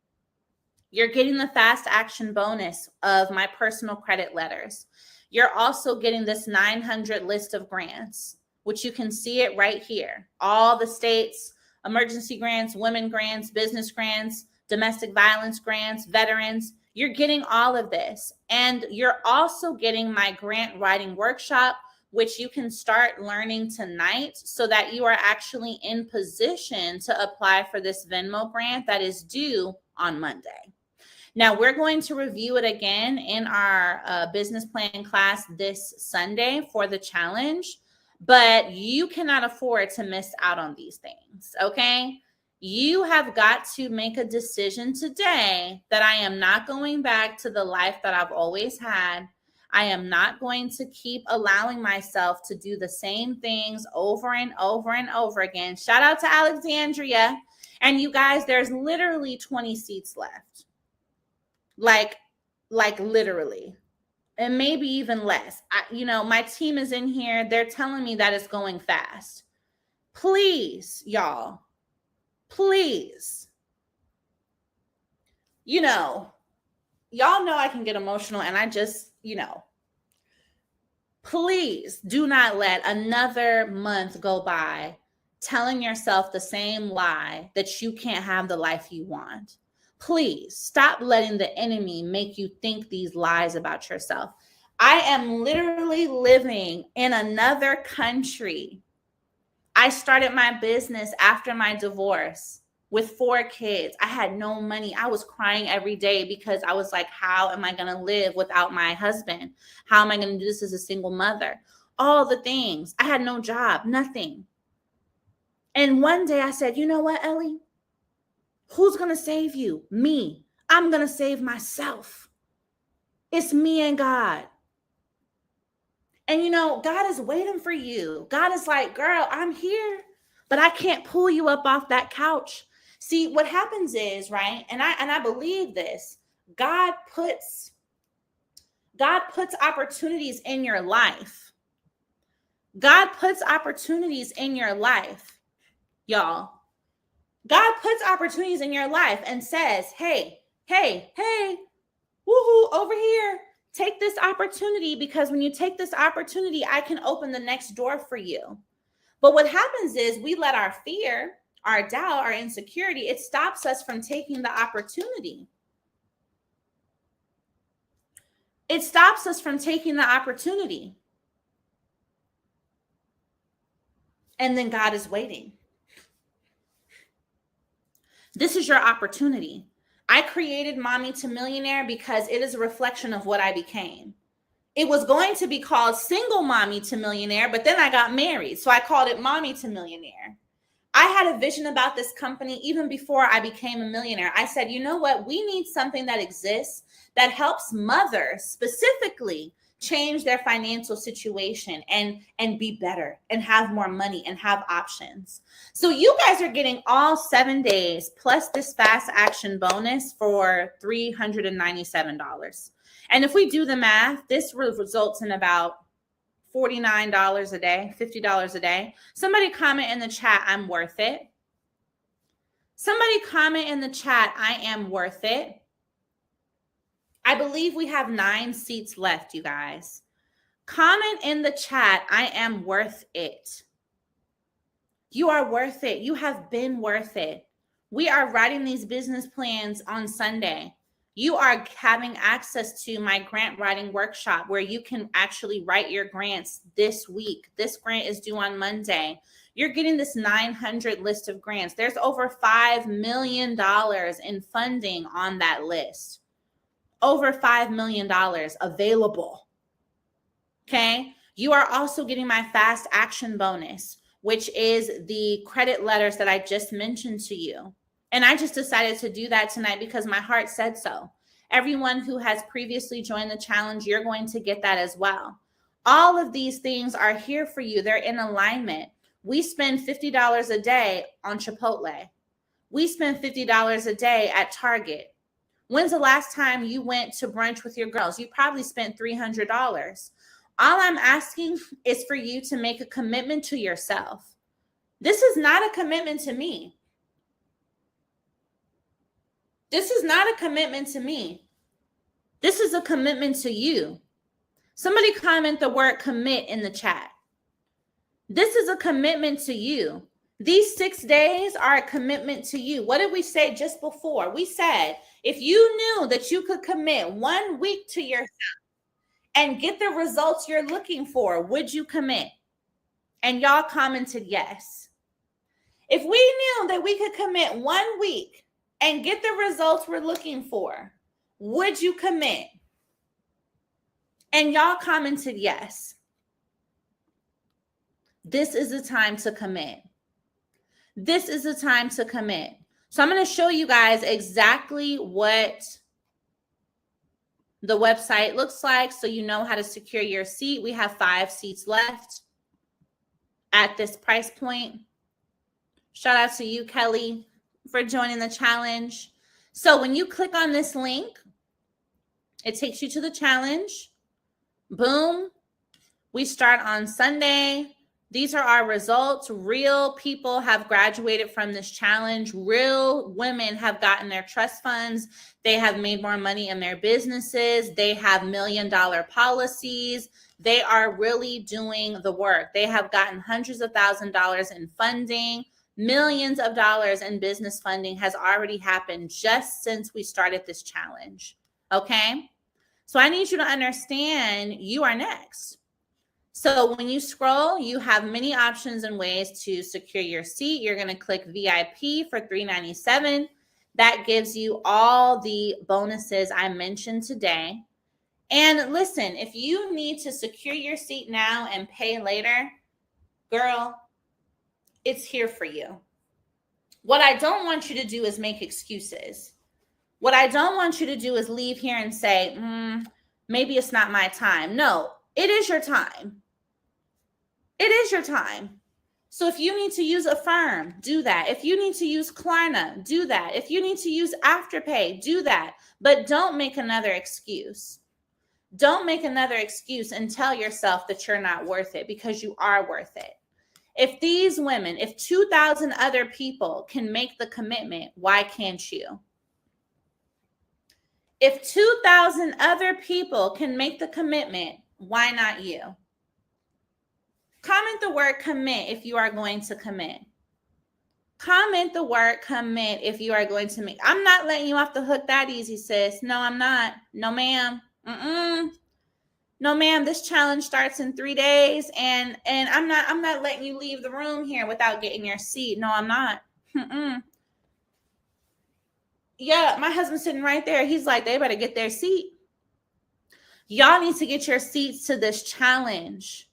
You're getting the fast action bonus of my personal credit letters. You're also getting this 900 list of grants, which you can see it right here. All the states, emergency grants, women grants, business grants, domestic violence grants, veterans. You're getting all of this. And you're also getting my grant writing workshop, which you can start learning tonight so that you are actually in position to apply for this Venmo grant that is due on Monday. Now, we're going to review it again in our business plan class this Sunday for the challenge, but you cannot afford to miss out on these things, okay? You have got to make a decision today that I am not going back to the life that I've always had. I am not going to keep allowing myself to do the same things over and over and over again. Shout out to Alexandria. And you guys, there's literally 20 seats left. Like literally, and maybe even less. My team is in here. They're telling me that it's going fast. Please, y'all, please. Y'all know I can get emotional and I just, please do not let another month go by telling yourself the same lie that you can't have the life you want. Please stop letting the enemy make you think these lies about yourself. I am literally living in another country. I started my business after my divorce with 4 kids. I had no money. I was crying every day because I was like, how am I going to live without my husband? How am I going to do this as a single mother? All the things. I had no job, nothing. And one day I said, you know what, Ellie? Who's going to save you? Me. I'm going to save myself. It's me and God. And you know, God is waiting for you. God is like, girl, I'm here, but I can't pull you up off that couch. See, what happens is, right? And I believe this. God puts opportunities in your life. God puts opportunities in your life, y'all. God puts opportunities in your life and says, hey, woohoo, over here. Take this opportunity, because when you take this opportunity, I can open the next door for you. But what happens is we let our fear, our doubt, our insecurity, it stops us from taking the opportunity. It stops us from taking the opportunity. And then God is waiting. This is your opportunity. I created Mommy to Millionaire because it is a reflection of what I became. It was going to be called Single Mommy to Millionaire, but then I got married. So I called it Mommy to Millionaire. I had a vision about this company even before I became a millionaire. I said, you know what? We need something that exists that helps mothers specifically change their financial situation and be better and have more money and have options. So you guys are getting all 7 days plus this fast action bonus for $397. And if we do the math, this results in about $49 a day, $50 a day. Somebody comment in the chat, I'm worth it. Somebody comment in the chat, I am worth it. I believe we have 9 seats left, you guys. Comment in the chat, I am worth it. You are worth it. You have been worth it. We are writing these business plans on Sunday. You are having access to my grant writing workshop where you can actually write your grants this week. This grant is due on Monday. You're getting this 900 list of grants. There's over $5 million in funding on that list. Over $5 million available. Okay. You are also getting my fast action bonus, which is the credit letters that I just mentioned to you. And I just decided to do that tonight because my heart said so. Everyone who has previously joined the challenge, you're going to get that as well. All of these things are here for you. They're in alignment. We spend $50 a day on Chipotle. We spend $50 a day at Target. When's the last time you went to brunch with your girls? You probably spent $300. All I'm asking is for you to make a commitment to yourself. This is not a commitment to me. This is not a commitment to me. This is a commitment to you. Somebody comment the word commit in the chat. This is a commitment to you. These 6 days are a commitment to you. What did we say just before? We said, if you knew that you could commit 1 week to yourself and get the results you're looking for, would you commit? And y'all commented yes. If we knew that we could commit 1 week and get the results we're looking for, would you commit? And y'all commented yes. This is the time to commit. This is the time to commit. So I'm going to show you guys exactly what the website looks like so you know how to secure your seat. We have 5 seats left at this price point. Shout out to you, Kelly, for joining the challenge. So when you click on this link, it takes you to the challenge. Boom. We start on Sunday. These are our results. Real people have graduated from this challenge. Real women have gotten their trust funds. They have made more money in their businesses. They have $1 million policies. They are really doing the work. They have gotten hundreds of thousands of dollars in funding. Millions of dollars in business funding has already happened just since we started this challenge. Okay? So I need you to understand you are next. So when you scroll, you have many options and ways to secure your seat. You're going to click VIP for $397. That gives you all the bonuses I mentioned today. And listen, if you need to secure your seat now and pay later, girl, it's here for you. What I don't want you to do is make excuses. What I don't want you to do is leave here and say, maybe it's not my time. No, it is your time. It is your time. So if you need to use Affirm, do that. If you need to use Klarna, do that. If you need to use Afterpay, do that. But don't make another excuse. Don't make another excuse and tell yourself that you're not worth it, because you are worth it. If these women, if 2,000 other people can make the commitment, why can't you? If 2,000 other people can make the commitment, why not you? Comment the word commit if you are going to commit. Comment the word commit if you are going to make. I'm not letting you off the hook that easy, sis. No, I'm not. No, ma'am. No, ma'am. This challenge starts in 3 days, and I'm not letting you leave the room here without getting your seat. No, I'm not. Yeah, my husband's sitting right there. He's like, they better get their seat. Y'all need to get your seats to this challenge.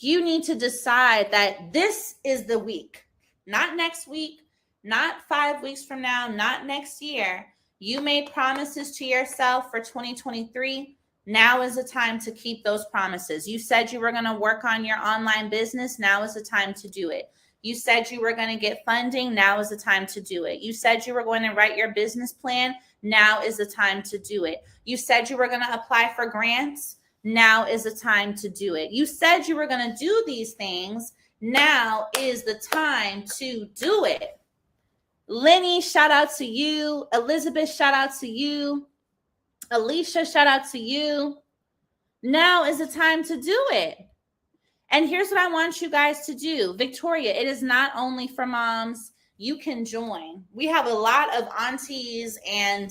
You need to decide that this is the week, not next week, not 5 weeks from now, not next year. You made promises to yourself for 2023. Now is the time to keep those promises. You said you were going to work on your online business. Now is the time to do it. You said you were going to get funding. Now is the time to do it. You said you were going to write your business plan. Now is the time to do it. You said you were going to apply for grants. Now is the time to do it. You said you were going to do these things. Now is the time to do it. Lenny, shout out to you. Elizabeth, shout out to you. Alicia, shout out to you. Now is the time to do it. And here's what I want you guys to do. Victoria, it is not only for moms. You can join. We have a lot of aunties and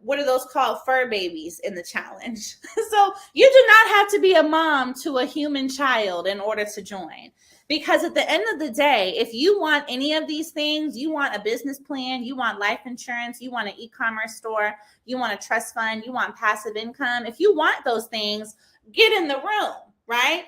what are those called? Fur babies in the challenge. So you do not have to be a mom to a human child in order to join. Because at the end of the day, if you want any of these things, you want a business plan, you want life insurance, you want an e-commerce store, you want a trust fund, you want passive income. If you want those things, get in the room, right?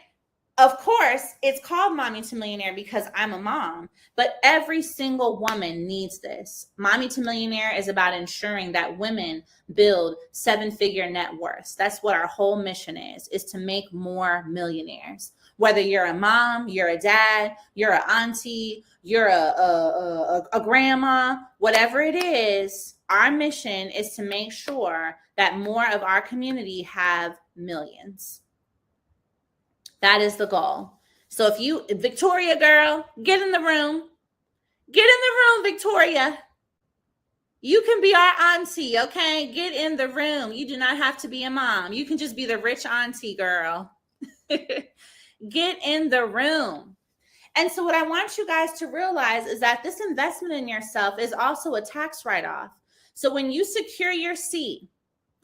Of course, it's called Mommy to Millionaire because I'm a mom, but every single woman needs this. Mommy to Millionaire is about ensuring that women build 7-figure net worths. That's what our whole mission is to make more millionaires. Whether you're a mom, you're a dad, you're an auntie, you're a grandma, whatever it is, our mission is to make sure that more of our community have millions. That is the goal. So if you, Victoria girl, get in the room. Get in the room, Victoria. You can be our auntie, okay? Get in the room. You do not have to be a mom. You can just be the rich auntie girl. Get in the room. And so what I want you guys to realize is that this investment in yourself is also a tax write-off. So when you secure your seat,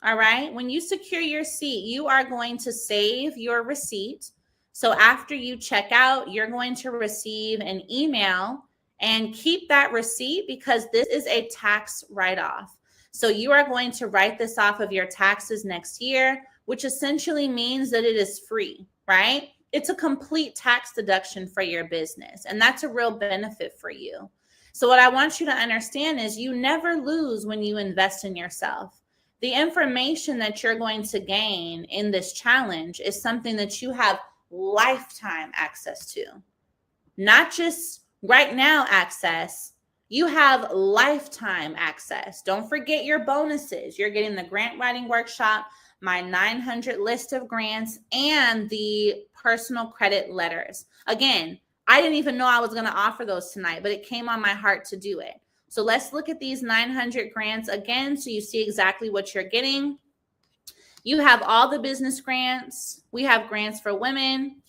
all right, when you secure your seat, you are going to save your receipt. So after you check out, you're going to receive an email, and keep that receipt because this is a tax write-off. So you are going to write this off of your taxes next year, which essentially means that it is free, right? It's a complete tax deduction for your business, and that's a real benefit for you. So what I want you to understand is you never lose when you invest in yourself. The information that you're going to gain in this challenge is something that you have lifetime access to, not just right now access. You have lifetime access. Don't forget your bonuses. You're getting the grant writing workshop, my 900 list of grants, and the personal credit letters. Again, I didn't even know I was going to offer those tonight, but it came on my heart to do it. So let's look at these 900 grants again so you see exactly what you're getting. You have all the business grants. We have grants for women.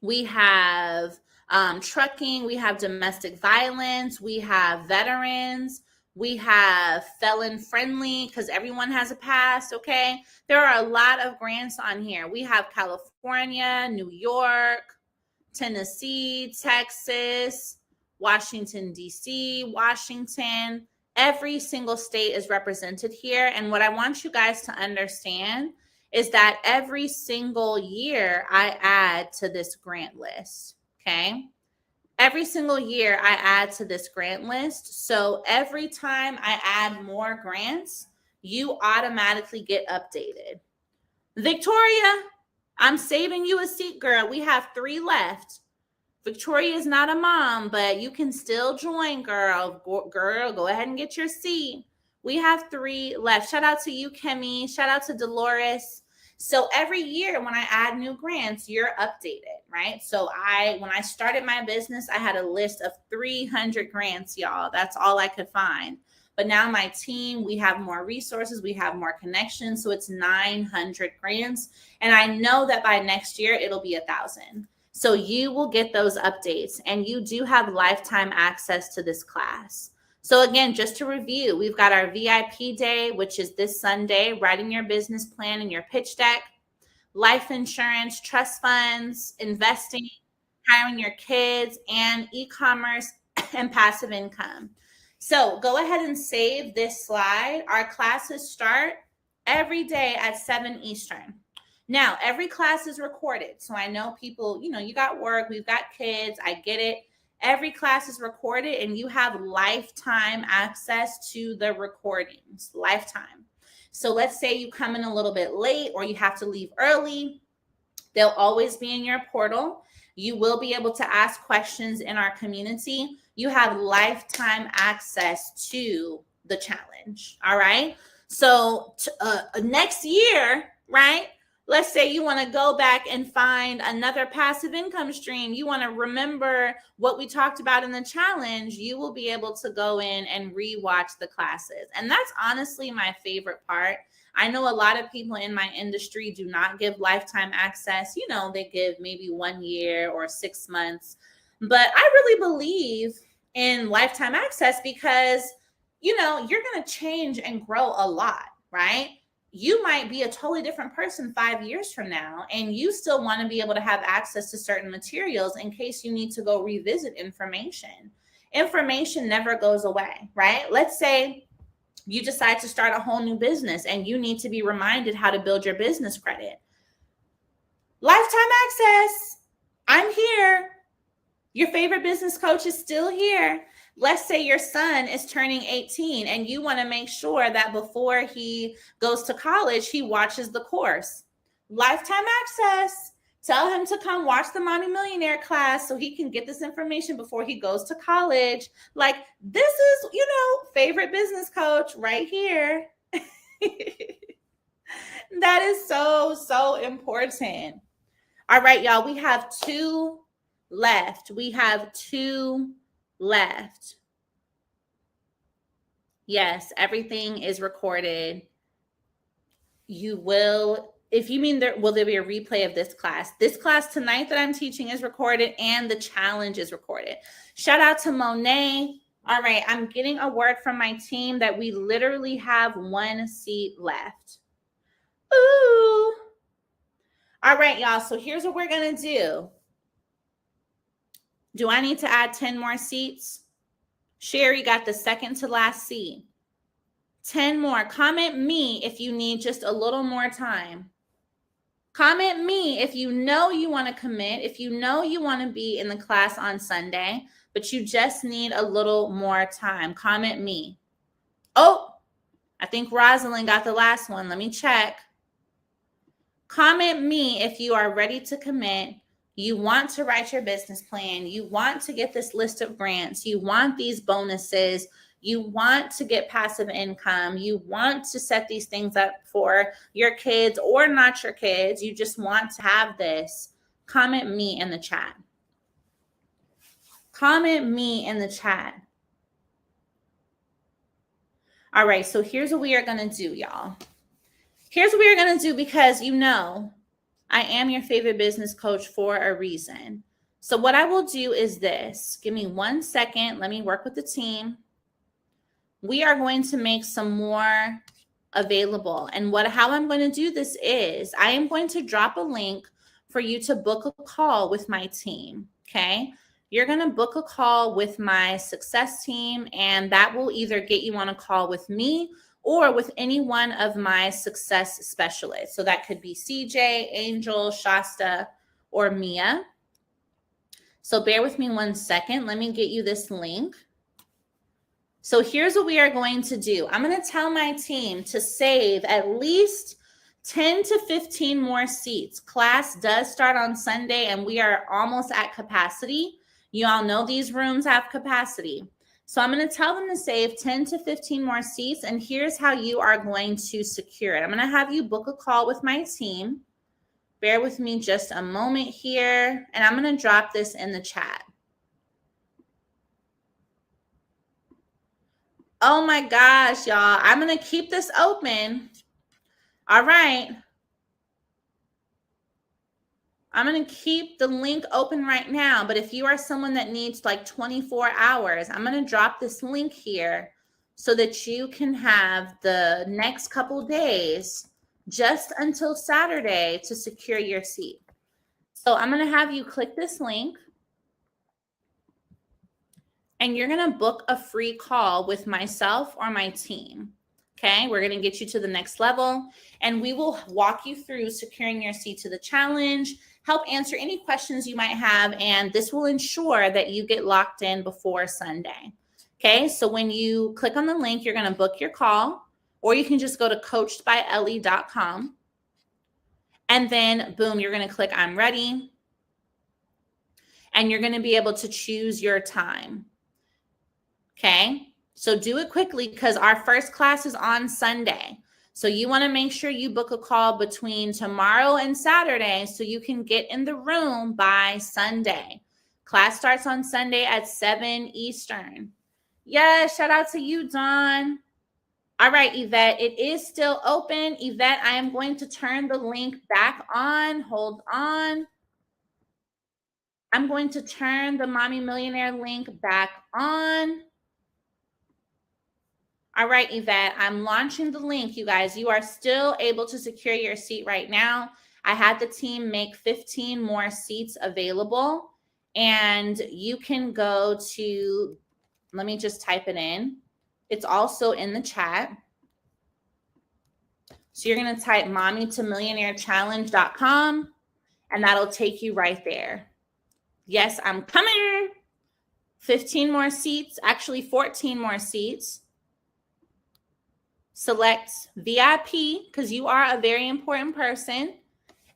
We have trucking. We have domestic violence. We have veterans. We have felon friendly because everyone has a past, okay? There are a lot of grants on here. We have California, New York, Tennessee, Texas, Washington, D.C., Washington. Every single state is represented here. And what I want you guys to understand is that every single year I add to this grant list, okay? Every single year I add to this grant list. So every time I add more grants, you automatically get updated. Victoria, I'm saving you a seat, girl. We have 3 left. Victoria is not a mom, but you can still join, girl. Girl, go ahead and get your seat. We have 3 left. Shout out to you, Kemi. Shout out to Dolores. So every year when I add new grants, you're updated, right? So when I started my business, I had a list of 300 grants, y'all. That's all I could find. But now my team, we have more resources, we have more connections. So it's 900 grants. And I know that by next year, it'll be 1,000. So you will get those updates, and you do have lifetime access to this class. So again, just to review, we've got our VIP day, which is this Sunday, writing your business plan and your pitch deck, life insurance, trust funds, investing, hiring your kids, and e-commerce and passive income. So go ahead and save this slide. Our classes start every day at 7 Eastern. Now, every class is recorded. So I know people, you got work, we've got kids, I get it. Every class is recorded, and you have lifetime access to the recordings, lifetime. So let's say you come in a little bit late or you have to leave early. They'll always be in your portal. You will be able to ask questions in our community. You have lifetime access to the challenge. All right. So next year, right? Let's say you want to go back and find another passive income stream. You want to remember what we talked about in the challenge. You will be able to go in and rewatch the classes. And that's honestly my favorite part. I know a lot of people in my industry do not give lifetime access. They give maybe 1 year or 6 months. But I really believe in lifetime access because, you're going to change and grow a lot, right? You might be a totally different person 5 years from now, and you still want to be able to have access to certain materials in case you need to go revisit information. Information never goes away, right? Let's say you decide to start a whole new business and you need to be reminded how to build your business credit. Lifetime access. I'm here. Your favorite business coach is still here. Let's say your son is turning 18 and you want to make sure that before he goes to college, he watches the course. Lifetime access. Tell him to come watch the Mommy Millionaire class so he can get this information before he goes to college. Like, this is, favorite business coach right here. That is so, so important. All right, y'all, we have 2 left. We have 2 left. Yes, everything is recorded. You will, if you mean will there be a replay of this class? This class tonight that I'm teaching is recorded, and the challenge is recorded. Shout out to Monet. All right, I'm getting a word from my team that we literally have 1 seat left. Ooh. All right, y'all. So here's what we're going to do. Do I need to add 10 more seats? Sherry got the second to last seat. 10 more. Comment me if you need just a little more time. Comment me if you know you want to commit, if you know you want to be in the class on Sunday, but you just need a little more time. Comment me. Oh, I think Rosalind got the last one. Let me check. Comment me if you are ready to commit. You want to write your business plan. You want to get this list of grants. You want these bonuses. You want to get passive income. You want to set these things up for your kids or not your kids. You just want to have this. Comment me in the chat. Comment me in the chat. All right, so here's what we are going to do, y'all. Here's what we are going to do because I am your favorite business coach for a reason. So what I will do is this. Give me 1 second. Let me work with the team. We are going to make some more available. And how I'm going to do this is I am going to drop a link for you to book a call with my team. Okay. You're going to book a call with my success team, and that will either get you on a call with me or with any one of my success specialists. So that could be CJ, Angel, Shasta, or Mia. So bear with me 1 second. Let me get you this link. So here's what we are going to do. I'm going to tell my team to save at least 10 to 15 more seats. Class does start on Sunday and we are almost at capacity. You all know these rooms have capacity. So I'm going to tell them to save 10 to 15 more seats, and here's how you are going to secure it. I'm going to have you book a call with my team. Bear with me just a moment here, and I'm going to drop this in the chat. Oh my gosh, y'all. I'm going to keep this open. All right. I'm going to keep the link open right now, but if you are someone that needs like 24 hours, I'm going to drop this link here so that you can have the next couple days just until Saturday to secure your seat. So I'm going to have you click this link and you're going to book a free call with myself or my team. Okay, we're going to get you to the next level and we will walk you through securing your seat to the challenge, help answer any questions you might have, and this will ensure that you get locked in before Sunday. Okay, so when you click on the link, you're going to book your call, or you can just go to coachedbyellie.com and then boom, you're going to click I'm ready and you're going to be able to choose your time. Okay. So do it quickly because our first class is on Sunday. So you want to make sure you book a call between tomorrow and Saturday so you can get in the room by Sunday. Class starts on Sunday at 7 Eastern. Yes, shout out to you, Dawn. All right, Yvette, it is still open. Yvette, I am going to turn the link back on. Hold on. I'm going to turn the Mommy Millionaire link back on. All right, Yvette, I'm launching the link, you guys. You are still able to secure your seat right now. I had the team make 15 more seats available, and you can go to, let me just type it in. It's also in the chat. So you're going to type mommytomillionairechallenge.com, and that'll take you right there. Yes, I'm coming. 15 more seats, actually 14 more seats. Select VIP because you are a very important person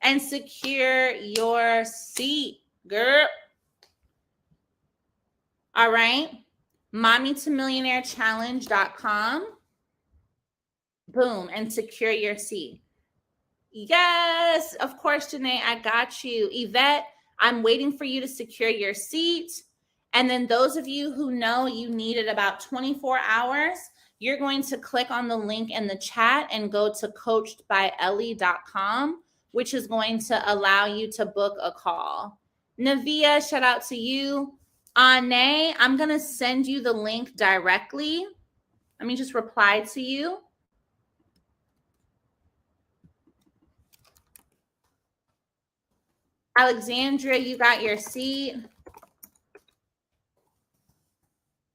and secure your seat, girl. All right. mommytomillionairechallenge.com. Boom, and secure your seat. Yes, of course, Janae, I got you. Yvette, I'm waiting for you to secure your seat. And then those of you who know you needed about 24 hours, you're going to click on the link in the chat and go to coachedbyellie.com, which is going to allow you to book a call. Navia, shout out to you. Ane, I'm going to send you the link directly. Let me just reply to you. Alexandria, you got your seat.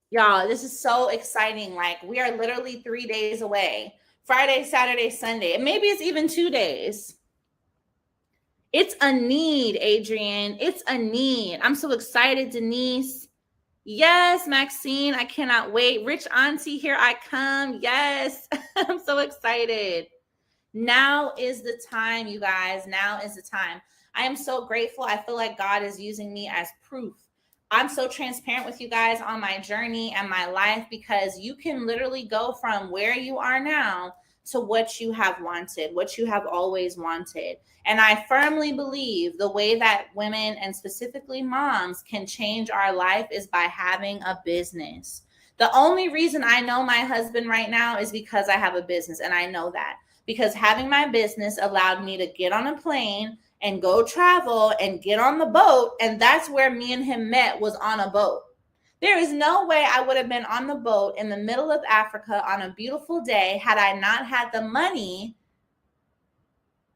Y'all, this is so exciting. Like, we are literally 3 days away. Friday, Saturday, Sunday. And maybe it's even 2 days. It's a need, Adrian. It's a need. I'm so excited, Denise. Yes, Maxine, I cannot wait. Rich Auntie, here I come. Yes, I'm so excited. Now is the time, you guys. Now is the time. I am so grateful. I feel like God is using me as proof. I'm so transparent with you guys on my journey and my life because you can literally go from where you are now to what you have wanted, what you have always wanted. And I firmly believe the way that women and specifically moms can change our life is by having a business. The only reason I know my husband right now is because I have a business, and I know that because having my business allowed me to get on a plane and go travel and get on the boat. And that's where me and him met, was on a boat. There is no way I would have been on the boat in the middle of Africa on a beautiful day had I not had the money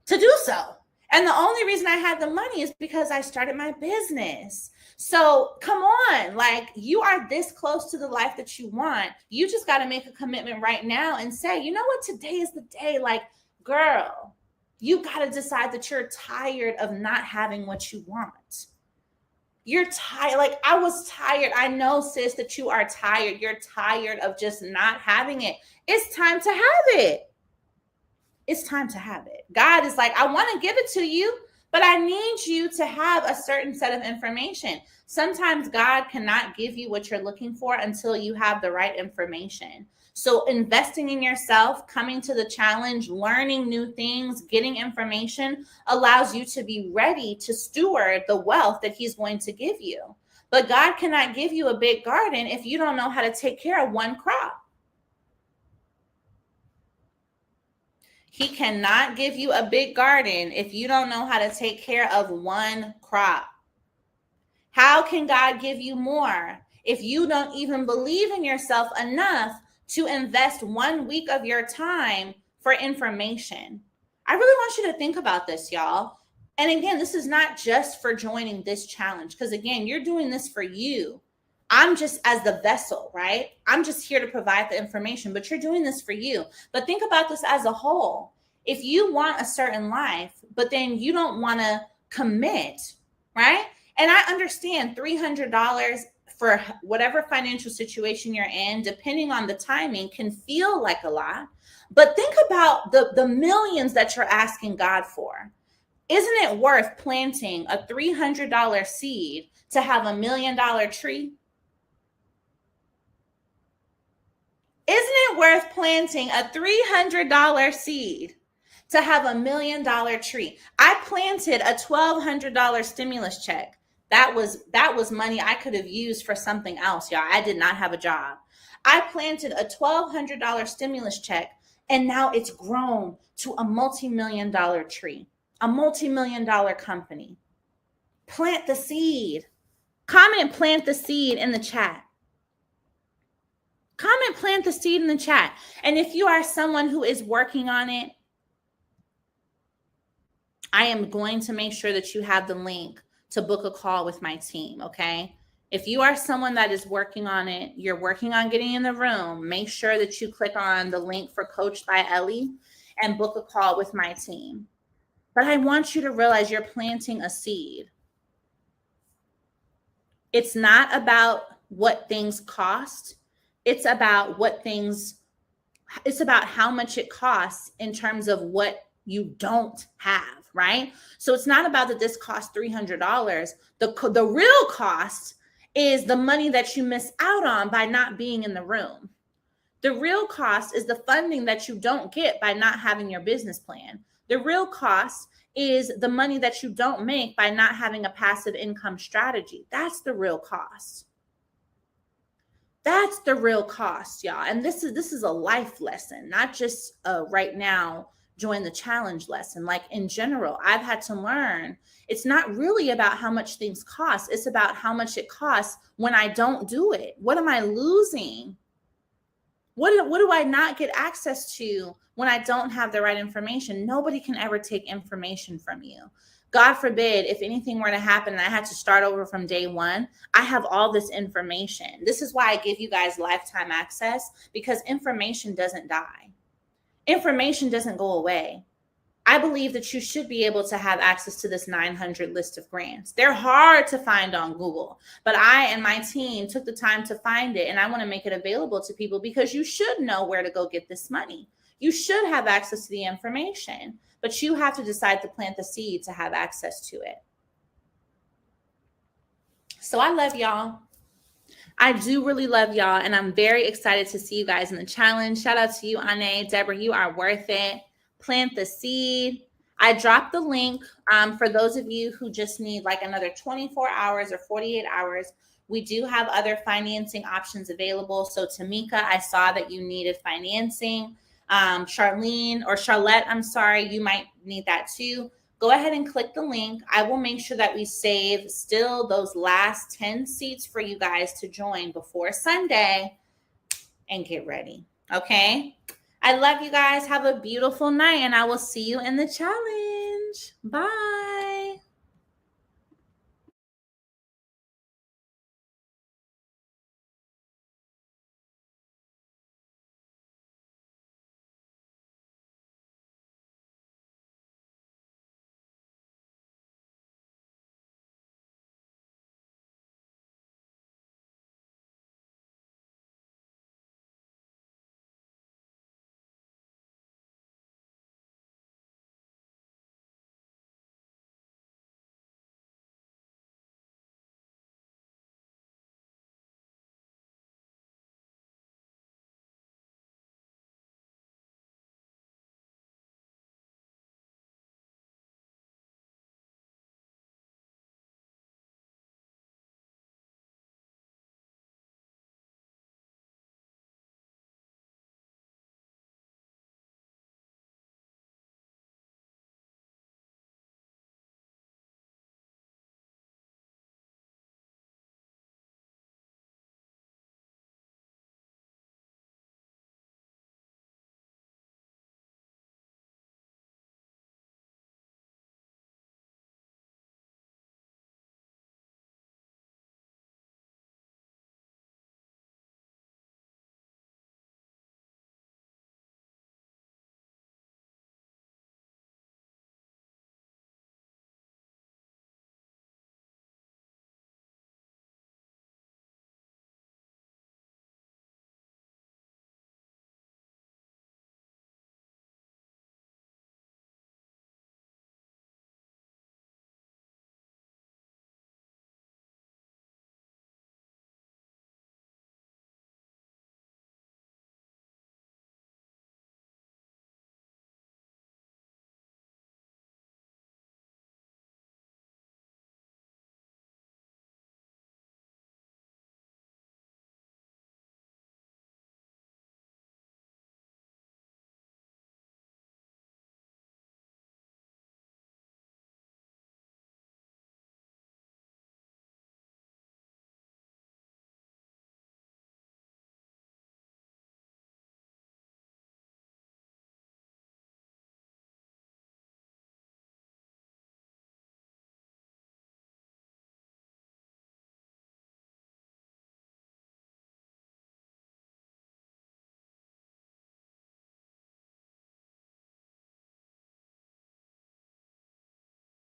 to do so. And the only reason I had the money is because I started my business. So come on, like, you are this close to the life that you want. You just got to make a commitment right now and say, you know what, today is the day. Like, girl, you got to decide that you're tired of not having what you want. You're tired. Like, I was tired. I know, sis, that you are tired. You're tired of just not having it. It's time to have it. It's time to have it. God is like, I want to give it to you, but I need you to have a certain set of information. Sometimes God cannot give you what you're looking for until you have the right information. So investing in yourself, coming to the challenge, learning new things, getting information allows you to be ready to steward the wealth that he's going to give you. But God cannot give you a big garden if you don't know how to take care of one crop. He cannot give you a big garden if you don't know how to take care of one crop. How can God give you more if you don't even believe in yourself enough to invest 1 week of your time for information? I really want you to think about this, y'all. And again, this is not just for joining this challenge, because again, you're doing this for you. I'm just as the vessel, right? I'm just here to provide the information, but you're doing this for you. But think about this as a whole. If you want a certain life, but then you don't want to commit, right? And I understand $300 for whatever financial situation you're in, depending on the timing, can feel like a lot. But think about the millions that you're asking God for. Isn't it worth planting a $300 seed to have $1 million tree? Isn't it worth planting a $300 seed to have $1 million tree? I planted a $1,200 stimulus check. That was money I could have used for something else, y'all. I did not have a job. I planted a $1,200 stimulus check, and now it's grown to a multi-million-dollar tree, a multi-million-dollar company. Plant the seed. Comment plant the seed in the chat. Comment plant the seed in the chat. And if you are someone who is working on it, I am going to make sure that you have the link to book a call with my team, okay? If you are someone that is working on it, you're working on getting in the room, make sure that you click on the link for Coached by Ellie and book a call with my team. But I want you to realize you're planting a seed. It's not about what things cost. It's about how much it costs in terms of what you don't have, right? So it's not about that this costs $300. The real cost is the money that you miss out on by not being in the room. The real cost is the funding that you don't get by not having your business plan. The real cost is the money that you don't make by not having a passive income strategy. That's the real cost. That's the real cost, y'all. And this is a life lesson, not just right now, join the challenge lesson. Like in general, I've had to learn it's not really about how much things cost. It's about how much it costs when I don't do it. What am I losing? What do I not get access to when I don't have the right information? Nobody can ever take information from you. God forbid, if anything were to happen and I had to start over from day one, I have all this information. This is why I give you guys lifetime access, because information doesn't die. Information doesn't go away. I believe that you should be able to have access to this 900 list of grants. They're hard to find on Google, but I and my team took the time to find it, and I want to make it available to people because you should know where to go get this money. You should have access to the information, but you have to decide to plant the seed to have access to it. So I love y'all. I do really love y'all, and I'm very excited to see you guys in the challenge. Shout out to you, Ane. Deborah, you are worth it. Plant the seed. I dropped the link for those of you who just need like another 24 hours or 48 hours. We do have other financing options available. So Tamika, I saw that you needed financing. Charlotte, I'm sorry, you might need that too. Go ahead and click the link. I will make sure that we save still those last 10 seats for you guys to join before Sunday and get ready. Okay. I love you guys. Have a beautiful night, and I will see you in the challenge. Bye.